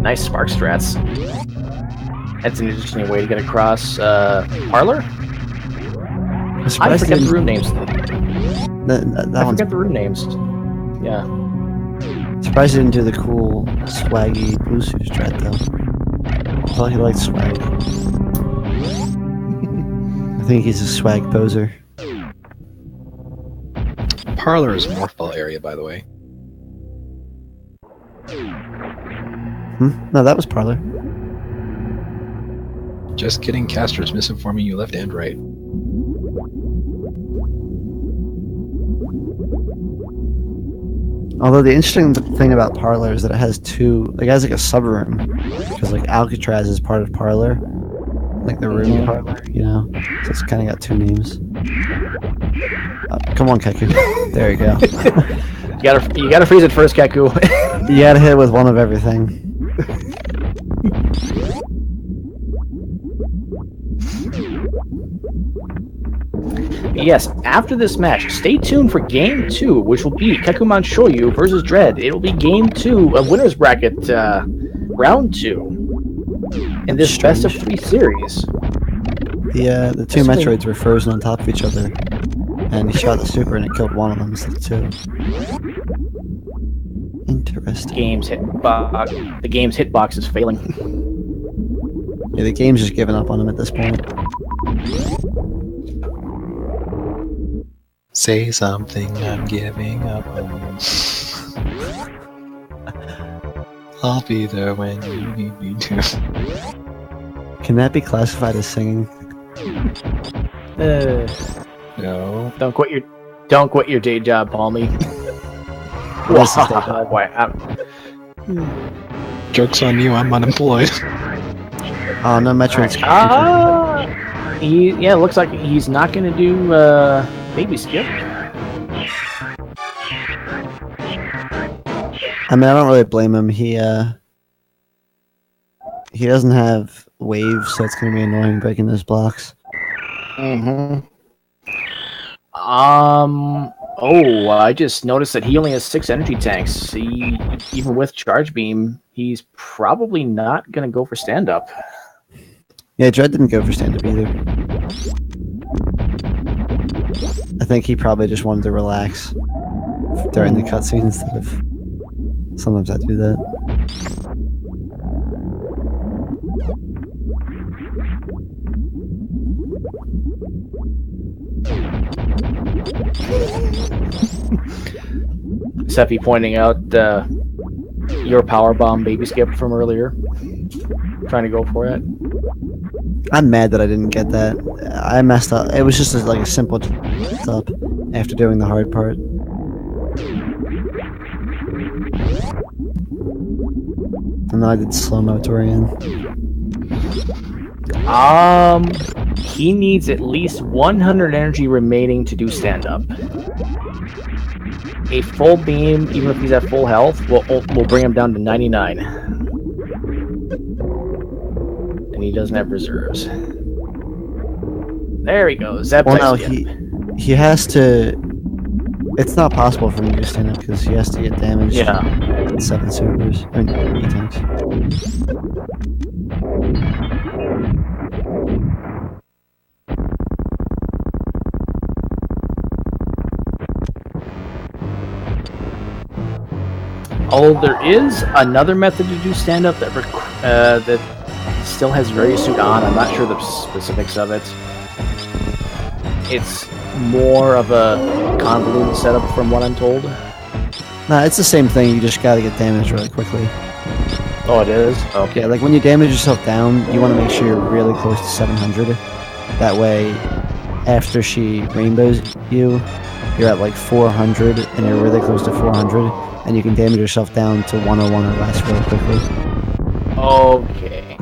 [SPEAKER 1] Nice spark strats. That's an interesting way to get across. Parlor? I forget the room names.
[SPEAKER 2] That
[SPEAKER 1] I
[SPEAKER 2] one's
[SPEAKER 1] forget the room names. Yeah.
[SPEAKER 2] surprised he didn't do the cool swaggy blue suit strat though. I thought he liked swag. I think he's a swag poser.
[SPEAKER 3] Parlor is Morphball area, by the way.
[SPEAKER 2] No, that was Parlor.
[SPEAKER 3] Just kidding, casters misinforming you left and right.
[SPEAKER 2] Although the interesting thing about Parlor is that it has two. It has like a sub room because like Alcatraz is part of Parlor, like the room Parlor, you know. So it's kind of got two names. Come on, Kaku. There you go.
[SPEAKER 1] You gotta freeze it first, Kaku.
[SPEAKER 2] You gotta hit it with one of everything.
[SPEAKER 1] Yes, after this match, stay tuned for Game 2, which will be kekumanshoyu versus Dredd. It will be Game 2 of Winners Bracket Round 2 in this best of 3 series.
[SPEAKER 2] The two Metroids were frozen on top of each other, and he shot the super and it killed one of them instead of two. Interesting.
[SPEAKER 1] The game's hitbox is failing.
[SPEAKER 2] Yeah, the game's just giving up on him at this point.
[SPEAKER 3] Say something, I'm giving up on. I'll be there when you need me to.
[SPEAKER 2] Can that be classified as singing?
[SPEAKER 3] No.
[SPEAKER 1] Don't quit your day job, Palmy.
[SPEAKER 2] What is his day job?
[SPEAKER 3] Joke's on you, I'm unemployed.
[SPEAKER 2] Oh, no Metroid's
[SPEAKER 1] it looks like he's not going to do baby skip.
[SPEAKER 2] I mean, I don't really blame him. He doesn't have waves, so it's going to be annoying breaking those blocks.
[SPEAKER 1] Mm-hmm. I just noticed that he only has 6 energy tanks. Even with charge beam, he's probably not going to go for stand up.
[SPEAKER 2] Yeah, Dredd didn't go for stand up either. I think he probably just wanted to relax during the cutscene instead of. Sometimes I do that.
[SPEAKER 1] Seppi pointing out your power bomb baby skip from earlier. Trying to go for it.
[SPEAKER 2] I'm mad that I didn't get that. I messed up. It was just like a simple up after doing the hard part. And then I did slow-mo Tourian.
[SPEAKER 1] He needs at least 100 energy remaining to do stand-up. A full beam, even if he's at full health, will bring him down to 99. And he doesn't have reserves. There he goes. That
[SPEAKER 2] Well, no, he has to. It's not possible for him to do stand up because he has to get damaged.
[SPEAKER 1] Yeah.
[SPEAKER 2] 7 supers. I mean, 8 tanks.
[SPEAKER 1] Oh, there is another method to do stand-up that still has various suit on. I'm not sure the specifics of it. It's more of a convoluted setup from what I'm told.
[SPEAKER 2] Nah, it's the same thing. You just gotta get damaged really quickly.
[SPEAKER 1] Oh, it is? Okay.
[SPEAKER 2] Yeah, like when you damage yourself down, you want to make sure you're really close to 700. That way, after she rainbows you, you're at like 400, and you're really close to 400, and you can damage yourself down to 101 or less really quickly.
[SPEAKER 1] Okay.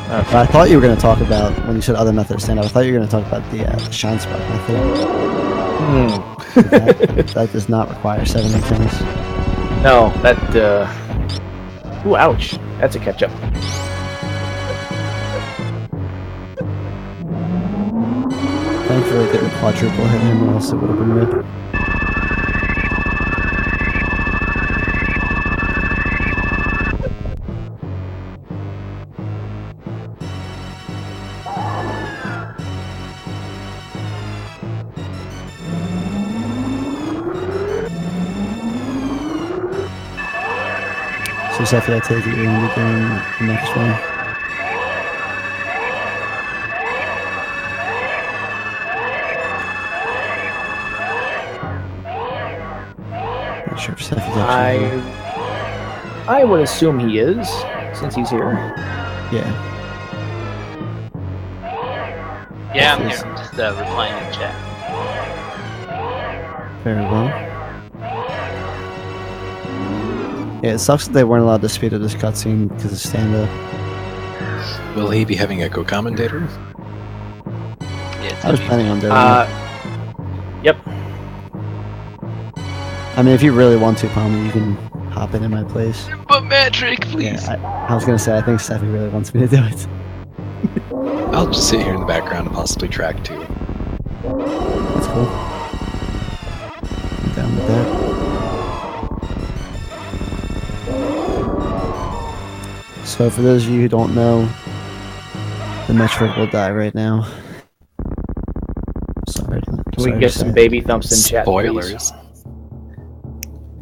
[SPEAKER 2] But I thought you were going to talk about, when you said other methods of stand-up, I thought you were going to talk about the shine spot method. That does not require 7 attempts.
[SPEAKER 1] No, that, Ooh, ouch. That's a catch-up.
[SPEAKER 2] Thankfully, I didn't quadruple hit him, or else it would have been rip. So, Seffi, I take it you're going to be doing the next one. Not sure if Seffi's actually here.
[SPEAKER 1] I would assume he is, since he's here.
[SPEAKER 2] Yeah.
[SPEAKER 5] Yeah, I'm here. Just replying in chat.
[SPEAKER 2] Very well. Yeah, it sucks that they weren't allowed to speed up this cutscene because of stand-up.
[SPEAKER 3] Will he be having a co-commentator?
[SPEAKER 5] Yeah, it's
[SPEAKER 2] I was
[SPEAKER 5] gonna be-
[SPEAKER 2] planning on doing it.
[SPEAKER 1] Yep.
[SPEAKER 2] I mean, if you really want to, Palmer, you can hop in my place.
[SPEAKER 5] But Metric, please.
[SPEAKER 2] Yeah, I was gonna say, I think Steffi really wants me to do it.
[SPEAKER 3] I'll just sit here in the background and possibly track too.
[SPEAKER 2] That's cool. I'm down with that. So for those of you who don't know, the Metric will die right now. Sorry.
[SPEAKER 1] Can we get some baby thumps in chat, please?
[SPEAKER 3] Spoilers.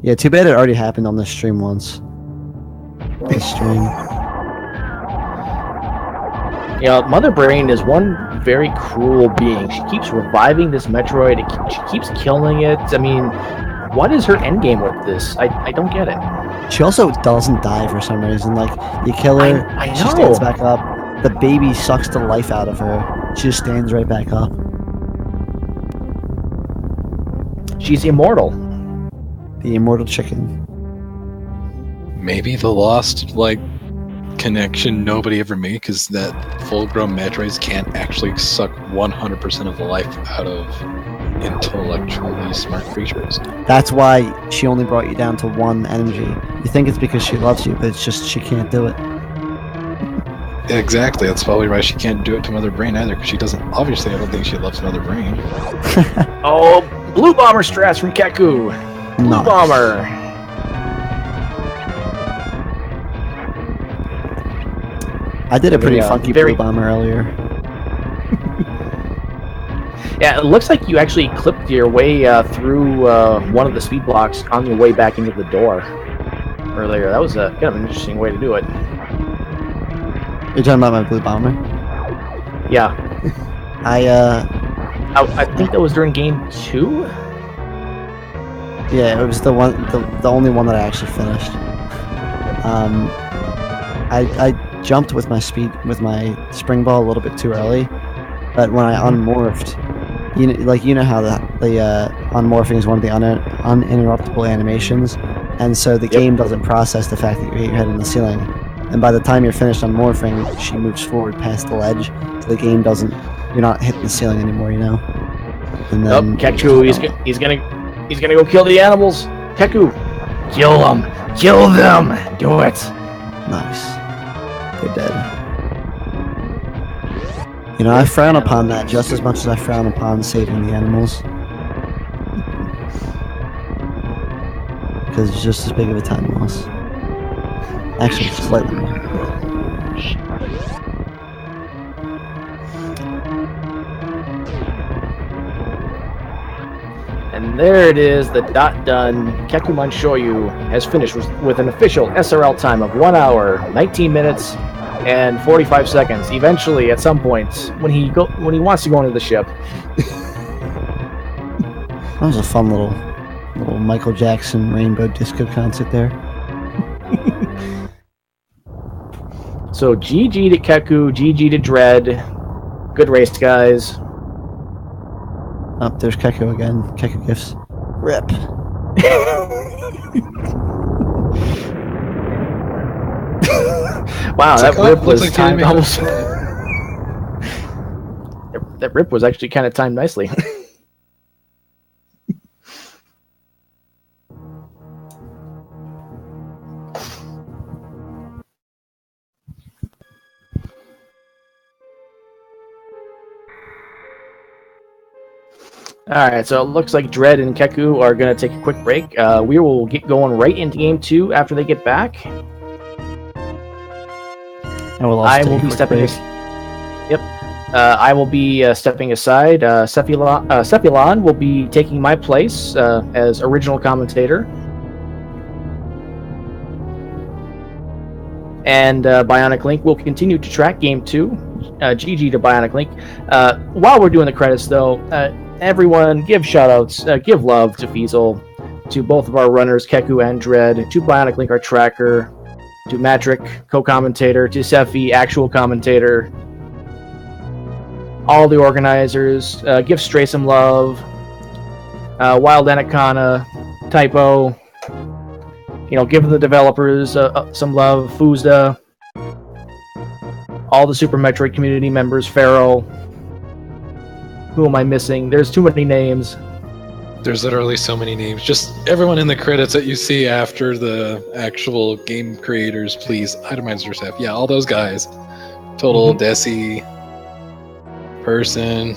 [SPEAKER 2] Yeah, too bad it already happened on this stream once. This stream.
[SPEAKER 1] Yeah, Mother Brain is one very cruel being. She keeps reviving this Metroid. She keeps killing it. I mean, what is her endgame with this? I don't get it.
[SPEAKER 2] She also doesn't die for some reason. Like, you kill her,
[SPEAKER 1] I
[SPEAKER 2] she
[SPEAKER 1] know.
[SPEAKER 2] stands back up, the baby sucks the life out of her, she just stands right back up.
[SPEAKER 1] She's immortal.
[SPEAKER 2] The immortal chicken.
[SPEAKER 3] Maybe the lost, like, connection nobody ever made, because that full-grown Metroids can't actually suck 100% of the life out of intellectually smart creatures.
[SPEAKER 2] That's why she only brought you down to 1 energy. You think it's because she loves you, but it's just she can't do it.
[SPEAKER 3] Exactly, that's probably why she can't do it to Mother Brain either, because she doesn't, obviously I don't think she loves Mother Brain.
[SPEAKER 1] Oh, Blue Bomber strats from Kaku. Blue
[SPEAKER 2] Nice.
[SPEAKER 1] Bomber.
[SPEAKER 2] I did a pretty
[SPEAKER 1] Yeah,
[SPEAKER 2] funky
[SPEAKER 1] very-
[SPEAKER 2] blue bomber earlier.
[SPEAKER 1] Yeah, it looks like you actually clipped your way through one of the speed blocks on your way back into the door earlier. That was kind of an interesting way to do it.
[SPEAKER 2] You're talking about my blue bomber?
[SPEAKER 1] Yeah,
[SPEAKER 2] I
[SPEAKER 1] think that was during game 2.
[SPEAKER 2] yeah, it was the only one that I actually finished. I jumped with my spring ball a little bit too early, but when I unmorphed, you know how the unmorphing is one of the uninterruptible animations, and so the game doesn't process the fact that you hit your head in the ceiling, and by the time you're finished unmorphing, she moves forward past the ledge, so the game doesn't. You're not hitting the ceiling anymore, you know. And then
[SPEAKER 1] Kaku, he's gonna go kill the animals. Kaku, kill them, do it.
[SPEAKER 2] Nice. They're dead. You know, I frown upon that just as much as I frown upon saving the animals. Because it's just as big of a time loss. Actually, slightly more.
[SPEAKER 1] And And there it is, the dot done. Kekumanshoyu has finished with an official SRL time of 1 hour, 19 minutes, and 45 seconds. Eventually, at some point, when he wants to go into the ship.
[SPEAKER 2] That was a fun little Michael Jackson rainbow disco concert there.
[SPEAKER 1] So GG to Kaku, GG to Dredd. Good race, guys.
[SPEAKER 2] Oh, there's Keku again. Keku gifts. Rip.
[SPEAKER 1] Wow, that rip was
[SPEAKER 3] like
[SPEAKER 1] timed almost. That rip was actually kind of timed nicely. Alright, so it looks like Dredd and Kaku are going to take a quick break. We will get going right into Game 2 after they get back. I will be stepping stepping aside. Cephalon will be taking my place as original commentator. And Bionic Link will continue to track Game 2. GG to Bionic Link. While we're doing the credits, though, everyone give shoutouts, give love to Fiesel, to both of our runners, Keku and Dredd, to Bionic Link, our tracker, to Matrick, co-commentator, to Sephi, actual commentator, all the organizers. Give Stray some love, Wild Anacana, Typo, give the developers some love, Fuzda, all the Super Metroid community members, Pharaoh. Who am I missing? There's too many names.
[SPEAKER 3] There's literally so many names. Just everyone in the credits that you see after the actual game creators, please itemize yourself. Yeah, all those guys. Total, Desi, Person,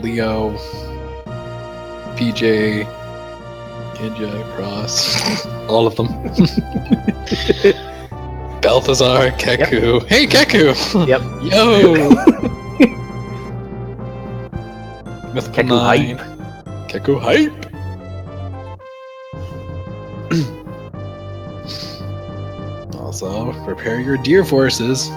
[SPEAKER 3] Leo, PJ, Ninja, Cross, all of them. Balthazar, Keku. Yep. Hey, Keku!
[SPEAKER 1] Yep.
[SPEAKER 3] Yo!
[SPEAKER 1] Keku hype.
[SPEAKER 3] Keku hype. Also, prepare your deer forces.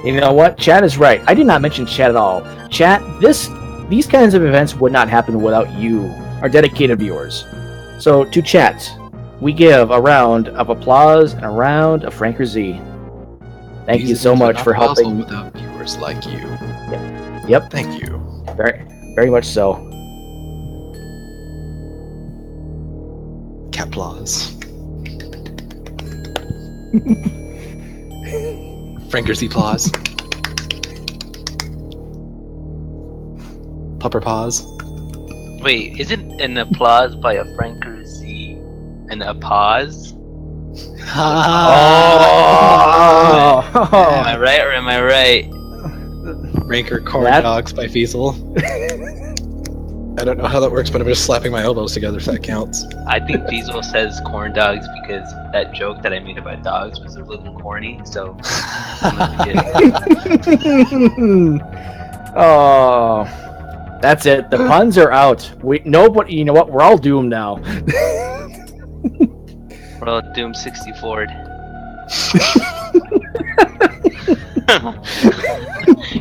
[SPEAKER 1] You know what? Chat is right. I did not mention chat at all. Chat, these kinds of events would not happen without you, our dedicated viewers. So, to chat, we give a round of applause and a round of Franker Z. Thank you so much for helping.
[SPEAKER 3] Without viewers like you.
[SPEAKER 1] Yep.
[SPEAKER 3] Thank you.
[SPEAKER 1] Very, very much so.
[SPEAKER 3] Caplaws. Franker Z applause. Pupper paws.
[SPEAKER 5] Wait, isn't an applause by a Franker Z an applause?
[SPEAKER 1] Oh!
[SPEAKER 5] Am I right or am I right?
[SPEAKER 3] Ranker corn dogs by Fiesel. I don't know how that works, but I'm just slapping my elbows together if that counts.
[SPEAKER 5] I think Fiesel says corn dogs because that joke that I made about dogs was a little corny, so...
[SPEAKER 1] Oh, that's it. The puns are out. Nobody, you know what? We're all doomed now.
[SPEAKER 5] We're all doomed 64'd.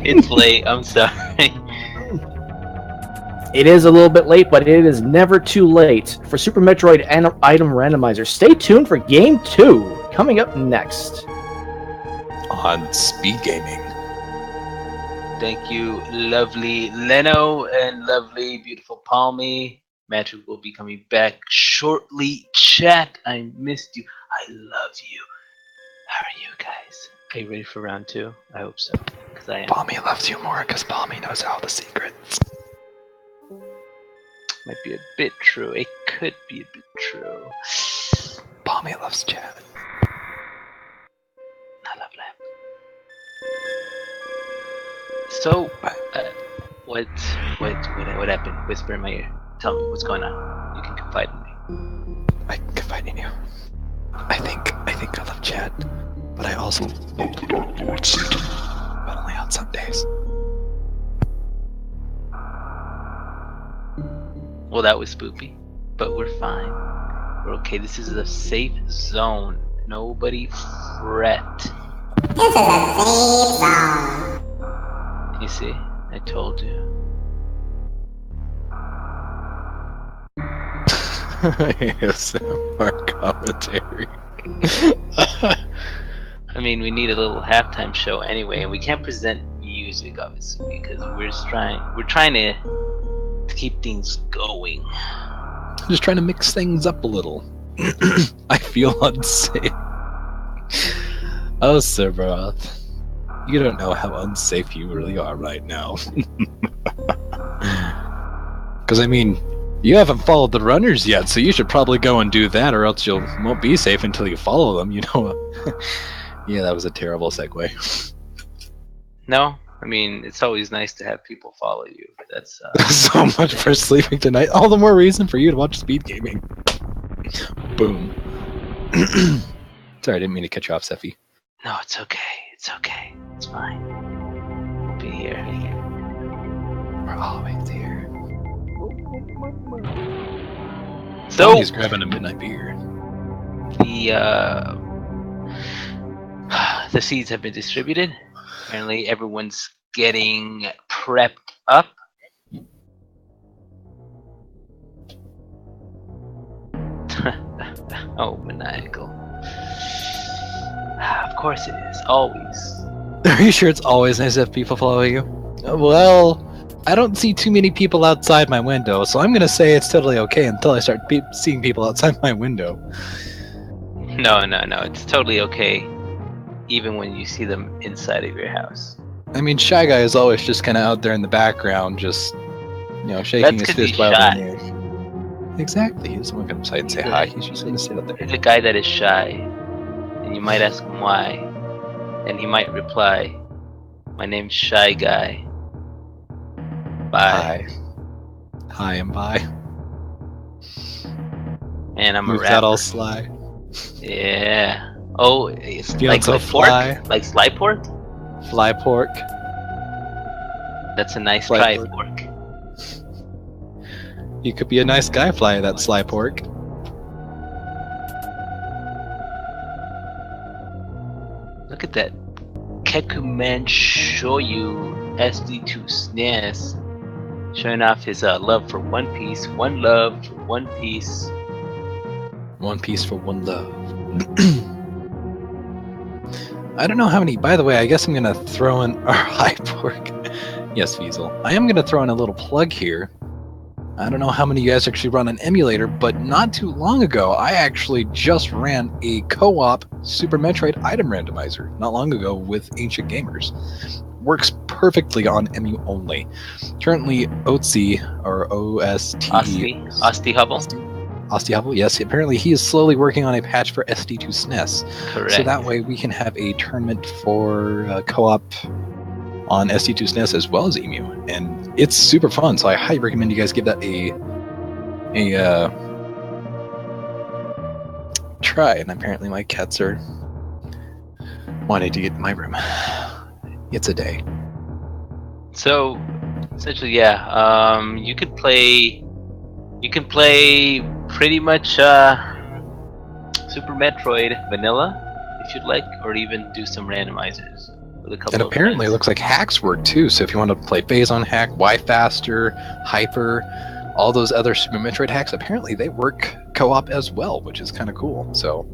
[SPEAKER 5] It's late, I'm sorry.
[SPEAKER 1] It is a little bit late, but it is never too late for Super Metroid Item Randomizer. Stay tuned for Game 2, coming up next.
[SPEAKER 3] On Speed Gaming.
[SPEAKER 5] Thank you, lovely Leno and lovely, beautiful Palmy. Matrick will be coming back shortly. Chat, I missed you. I love you. How are you guys? Are you ready for round 2? I hope so, because I am.
[SPEAKER 3] Palmy loves you more because Palmy knows all the secrets.
[SPEAKER 5] Might be a bit true. It could be a bit true.
[SPEAKER 3] Palmy loves chat.
[SPEAKER 5] I love that. So, what happened? Whisper in my ear. Tell me what's going on. You can confide in me.
[SPEAKER 3] I can confide in you. I think I love chat, but I also
[SPEAKER 4] love the Dark Lord Satan.
[SPEAKER 3] But only on some days.
[SPEAKER 5] Well, that was spoopy, but we're fine. We're okay. This is a safe zone. Nobody fret.
[SPEAKER 6] This is a safe zone.
[SPEAKER 5] You see, I told you.
[SPEAKER 3] Yes, our commentary.
[SPEAKER 5] I mean, we need a little halftime show anyway, and we can't present music obviously because we're trying to keep things going.
[SPEAKER 3] Just trying to mix things up a little. I feel unsafe. Oh, Sirbaroth, you don't know how unsafe you really are right now. Because, I mean, you haven't followed the runners yet, so you should probably go and do that, or else you won't be safe until you follow them, you know? Yeah, that was a terrible segue.
[SPEAKER 5] No, I mean it's always nice to have people follow you. That's
[SPEAKER 3] So much for sleeping tonight. All the more reason for you to watch speed gaming. Boom. Sorry, I didn't mean to cut you off, Sephi.
[SPEAKER 5] no, it's okay. It's okay. It's fine. We'll be here.
[SPEAKER 3] We're always here.
[SPEAKER 5] So
[SPEAKER 3] He's grabbing a midnight beer.
[SPEAKER 5] the seeds have been distributed. Apparently, everyone's getting prepped up. Oh, maniacal. Of course it is. Always.
[SPEAKER 3] Are you sure it's always nice to have people follow you? Well, I don't see too many people outside my window, so I'm gonna say it's totally okay until I start seeing people outside my window.
[SPEAKER 5] No. It's totally okay, even when you see them inside of your house.
[SPEAKER 3] I mean, Shy Guy is always just kind of out there in the background, just, shaking
[SPEAKER 5] That's
[SPEAKER 3] his
[SPEAKER 5] 'cause
[SPEAKER 3] fist
[SPEAKER 5] he's
[SPEAKER 3] wildly
[SPEAKER 5] shy.
[SPEAKER 3] in the air. Exactly, he doesn't want to come inside and say hi, he's just gonna sit out there.
[SPEAKER 5] He's a guy that is shy, and you might ask him why, and he might reply, "My name's Shy Guy. Bye."
[SPEAKER 3] Hi and bye.
[SPEAKER 5] And I'm a
[SPEAKER 3] Moves
[SPEAKER 5] rapper.
[SPEAKER 3] out all sly.
[SPEAKER 5] Yeah. Oh, it's
[SPEAKER 3] Feeling
[SPEAKER 5] like
[SPEAKER 3] so
[SPEAKER 5] fly.
[SPEAKER 3] fly.
[SPEAKER 5] Like sly pork?
[SPEAKER 3] Fly pork.
[SPEAKER 5] That's a nice
[SPEAKER 3] Sly
[SPEAKER 5] try,
[SPEAKER 3] pork.
[SPEAKER 5] pork.
[SPEAKER 3] You could be a nice guy fly that sly pork.
[SPEAKER 5] Look at that. Kekumanshoyu SD2 SNES. Showing off his love for One Piece. One love for One Piece.
[SPEAKER 3] One piece for one love. I don't know how many. By the way, I guess I'm gonna throw in our high pork. Yes, Feasel. I am gonna throw in a little plug here. I don't know how many of you guys actually run an emulator, but not too long ago, I actually just ran a co-op Super Metroid item randomizer. Not long ago with Ancient Gamers. Works perfectly on EMU only. Currently, OTSI or
[SPEAKER 5] Osti Hubble.
[SPEAKER 3] Osti Hubble, yes. Apparently, he is slowly working on a patch for SD2 SNES.
[SPEAKER 5] Correct.
[SPEAKER 3] So that way we can have a tournament for co-op on SD2 SNES as well as EMU, and it's super fun. So I highly recommend you guys give that a try. And apparently my cats are wanting to get in my room. It's a day.
[SPEAKER 5] So, essentially, yeah. You can play pretty much Super Metroid vanilla if you'd like, or even do some randomizers with a couple.
[SPEAKER 3] And
[SPEAKER 5] of
[SPEAKER 3] apparently it
[SPEAKER 5] friends.
[SPEAKER 3] looks like hacks work too. So if you want to play Phazon hack, Y-Faster, Hyper, all those other Super Metroid hacks, apparently they work co-op as well, which is kind of cool. So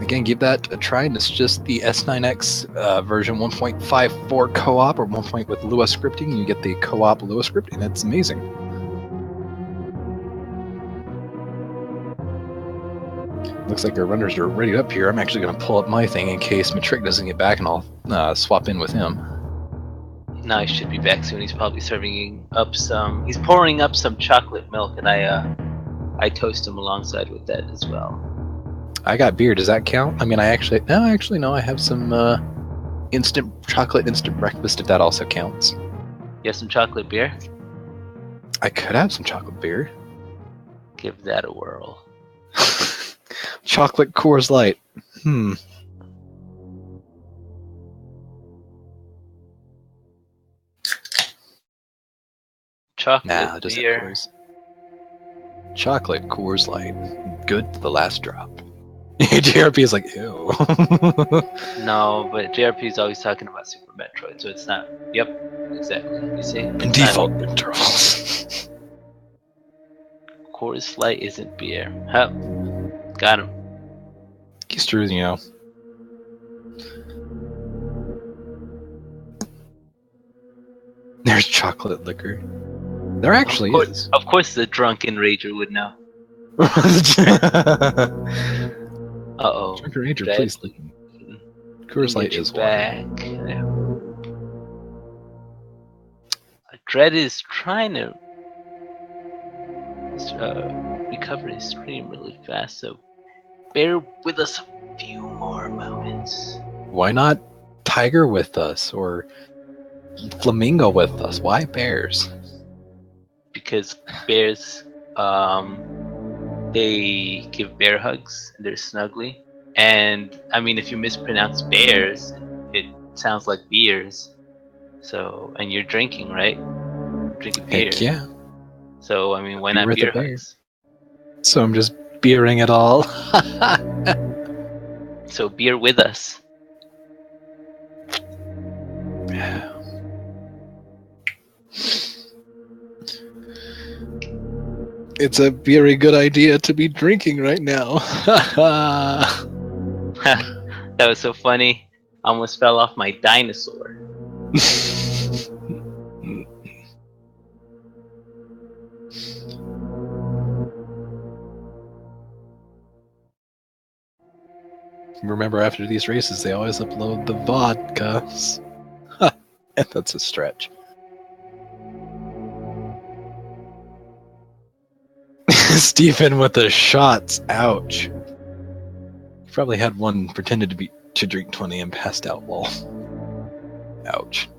[SPEAKER 3] again, give that a try. And it's just the S9X version 1.54 co-op or 1. With Lua scripting. You get the co-op Lua scripting. It's amazing. Looks like our runners are ready up here. I'm actually going to pull up my thing in case Matrick doesn't get back, and I'll swap in with him.
[SPEAKER 5] No, he should be back soon. He's probably serving up some. He's pouring up some chocolate milk, and I toast him alongside with that as well.
[SPEAKER 3] I got beer. Does that count? I mean, no. I have some instant breakfast. If that also counts.
[SPEAKER 5] You have some chocolate beer?
[SPEAKER 3] I could have some chocolate beer.
[SPEAKER 5] Give that a whirl.
[SPEAKER 3] Chocolate Coors Light.
[SPEAKER 5] Chocolate
[SPEAKER 3] Nah, just
[SPEAKER 5] beer.
[SPEAKER 3] Coors. Chocolate Coors Light. Good to the last drop. JRP is like, ew.
[SPEAKER 5] No, but JRP is always talking about Super Metroid, so it's not. Yep, exactly. You see? It's not-
[SPEAKER 3] Default intervals.
[SPEAKER 5] Coors Light isn't beer. Huh. Got him.
[SPEAKER 3] It's true, you know. There's chocolate liquor. There actually is.
[SPEAKER 5] Of course, the drunken rager would know. Uh-oh.
[SPEAKER 3] Drunken Ranger,
[SPEAKER 5] Dredd.
[SPEAKER 3] please. Coors Light
[SPEAKER 5] Get you
[SPEAKER 3] is water.
[SPEAKER 5] back. Dredd is trying to recover his stream really fast, so bear with us a few more moments.
[SPEAKER 3] Why not tiger with us or flamingo with us? Why bears?
[SPEAKER 5] Because bears, they give bear hugs, and they're snuggly. And I mean, if you mispronounce bears, it sounds like beers. So, and you're drinking, right? You're drinking beer.
[SPEAKER 3] Heck yeah.
[SPEAKER 5] So, I mean, why
[SPEAKER 3] Beer
[SPEAKER 5] not
[SPEAKER 3] with
[SPEAKER 5] beer
[SPEAKER 3] a bear.
[SPEAKER 5] hugs?
[SPEAKER 3] So I'm just beering it all.
[SPEAKER 5] So, beer with us.
[SPEAKER 3] It's a very good idea to be drinking right now.
[SPEAKER 5] That was so funny. I almost fell off my dinosaur.
[SPEAKER 3] Remember, after these races, they always upload the vodkas. That's a stretch. Stephen with the shots. Ouch. He probably had one pretended to drink 20 and passed out. Lol. Ouch.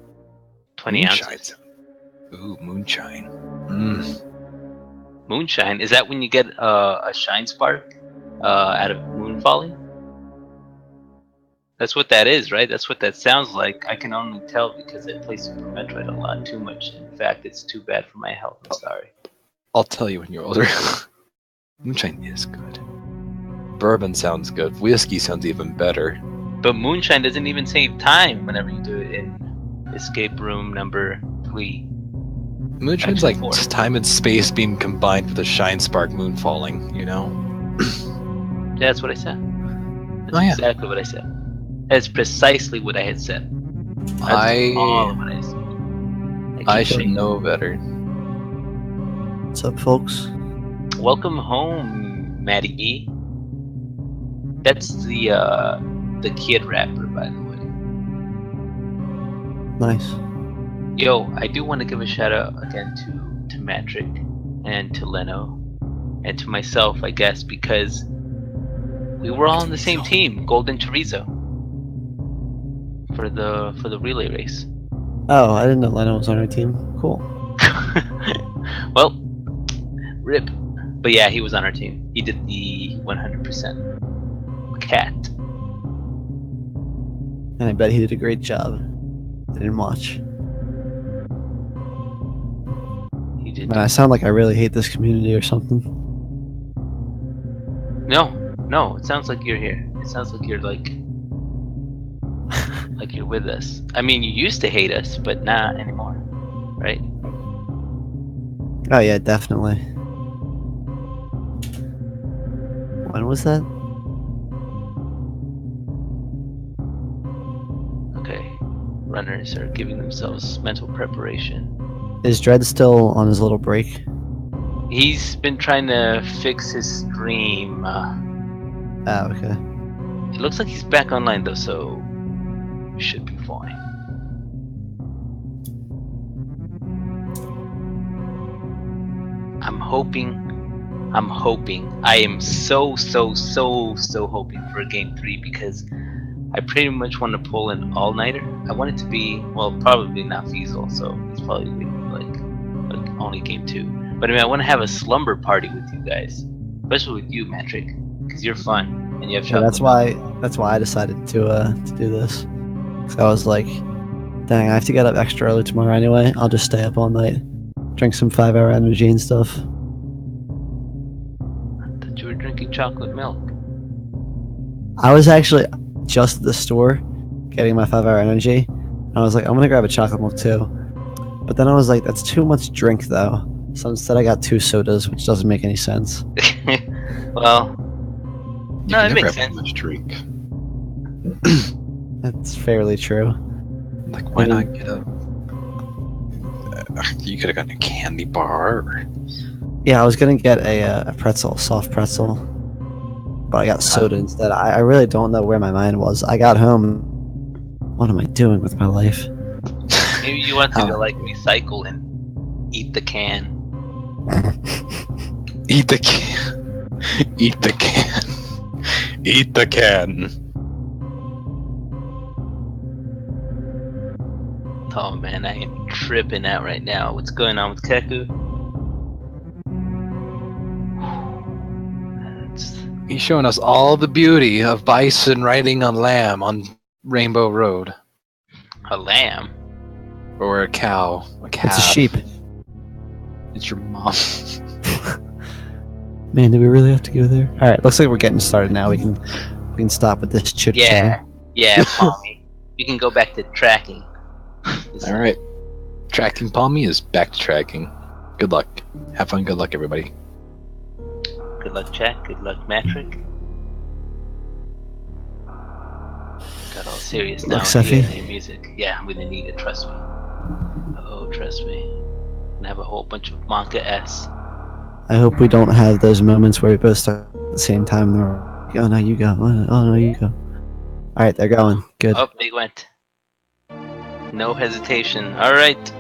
[SPEAKER 5] 20 ounces.
[SPEAKER 3] Ooh, moonshine.
[SPEAKER 5] Moonshine? Is that when you get a shine spark out of moon falling? That's what that is, right? That's what that sounds like. I can only tell because I play Super Metroid a lot too much. In fact, it's too bad for my health. I'm sorry.
[SPEAKER 3] I'll tell you when you're older. Moonshine is good. Bourbon sounds good. Whiskey sounds even better.
[SPEAKER 5] But moonshine doesn't even save time whenever you do it in escape room number 3.
[SPEAKER 3] Moonshine's
[SPEAKER 5] Actually,
[SPEAKER 3] like
[SPEAKER 5] 4.
[SPEAKER 3] time and space being combined with a shine spark moon falling, you know?
[SPEAKER 5] Yeah, that's what I said. That's
[SPEAKER 3] Oh, yeah.
[SPEAKER 5] exactly what I said. That's precisely what I had said. That's all of what I said.
[SPEAKER 3] I should know better.
[SPEAKER 2] What's up, folks?
[SPEAKER 5] Welcome home, Maddie B. That's the kid rapper, by the way.
[SPEAKER 2] Nice.
[SPEAKER 5] Yo, I do want to give a shout out again to Matrick and to Leno and to myself, I guess, because we were all on the same team, Golden Chorizo, for the relay race.
[SPEAKER 2] Oh, I didn't know Leno was on our team. Cool.
[SPEAKER 5] Well, rip. But yeah, he was on our team. He did the 100% cat.
[SPEAKER 2] And I bet he did a great job. I didn't watch.
[SPEAKER 5] He did.
[SPEAKER 2] Man, I sound like I really hate this community or something.
[SPEAKER 5] No, it sounds like you're here. It sounds like you're like you're with us. I mean, you used to hate us, but not anymore, right?
[SPEAKER 2] Oh yeah, definitely. When was that?
[SPEAKER 5] Okay. Runners are giving themselves mental preparation.
[SPEAKER 2] Is Dredd still on his little break?
[SPEAKER 5] He's been trying to fix his stream.
[SPEAKER 2] Ah, okay.
[SPEAKER 5] It looks like he's back online though, so we should be fine. I'm hoping. I am so hoping for a game 3 because I pretty much want to pull an all-nighter. I want it to be, well, probably not feasible, so it's probably like only game 2. But I mean, I want to have a slumber party with you guys, especially with you, Matrick, because you're fun and you have.
[SPEAKER 2] Yeah, that's why I decided to do this. 'Cause I was like, dang, I have to get up extra early tomorrow anyway. I'll just stay up all night, drink some 5-hour energy and stuff.
[SPEAKER 5] you chocolate milk.
[SPEAKER 2] I was actually just at the store getting my 5-hour energy. And I was like, I'm gonna grab a chocolate milk too. But then I was like, that's too much drink though. So instead I got 2 sodas, which doesn't make any sense.
[SPEAKER 5] Well,
[SPEAKER 3] You
[SPEAKER 5] no,
[SPEAKER 3] can
[SPEAKER 5] it
[SPEAKER 3] never
[SPEAKER 5] makes
[SPEAKER 3] have
[SPEAKER 5] sense.
[SPEAKER 3] too much drink.
[SPEAKER 2] That's fairly true.
[SPEAKER 3] Like, why not get a... you could have gotten a candy bar. Or...
[SPEAKER 2] Yeah, I was gonna get a pretzel, soft pretzel. But I got soda instead. I really don't know where my mind was. I got home. What am I doing with my life?
[SPEAKER 5] Maybe you want to go like recycle and eat the can.
[SPEAKER 3] Eat the can. Eat the can. Eat the can.
[SPEAKER 5] Oh man, I am tripping out right now. What's going on with Kaku?
[SPEAKER 3] He's showing us all the beauty of bison riding on lamb on Rainbow Road.
[SPEAKER 5] A lamb?
[SPEAKER 3] Or a cow. A calf.
[SPEAKER 2] It's a sheep.
[SPEAKER 3] It's your mom.
[SPEAKER 2] Man, do we really have to go there? All right, looks like we're getting started now. We can stop with this chit chat.
[SPEAKER 5] Yeah, Palmy. You can go back to tracking.
[SPEAKER 3] Alright. Tracking Palmy is back to tracking. Good luck. Have fun, good luck, everybody.
[SPEAKER 5] Good luck, Jack. Good luck, Matrick. Got all serious now.
[SPEAKER 2] Luck, Seffi.
[SPEAKER 5] Hear music. Yeah, I'm gonna need it. Trust me. Oh, trust me. I'm gonna have a whole bunch of manga S.
[SPEAKER 2] I hope we don't have those moments where we both start at the same time. And we're like, oh no, you go. Oh no, you go. All right, they're going. Good.
[SPEAKER 5] Oh, they went. No hesitation. All right.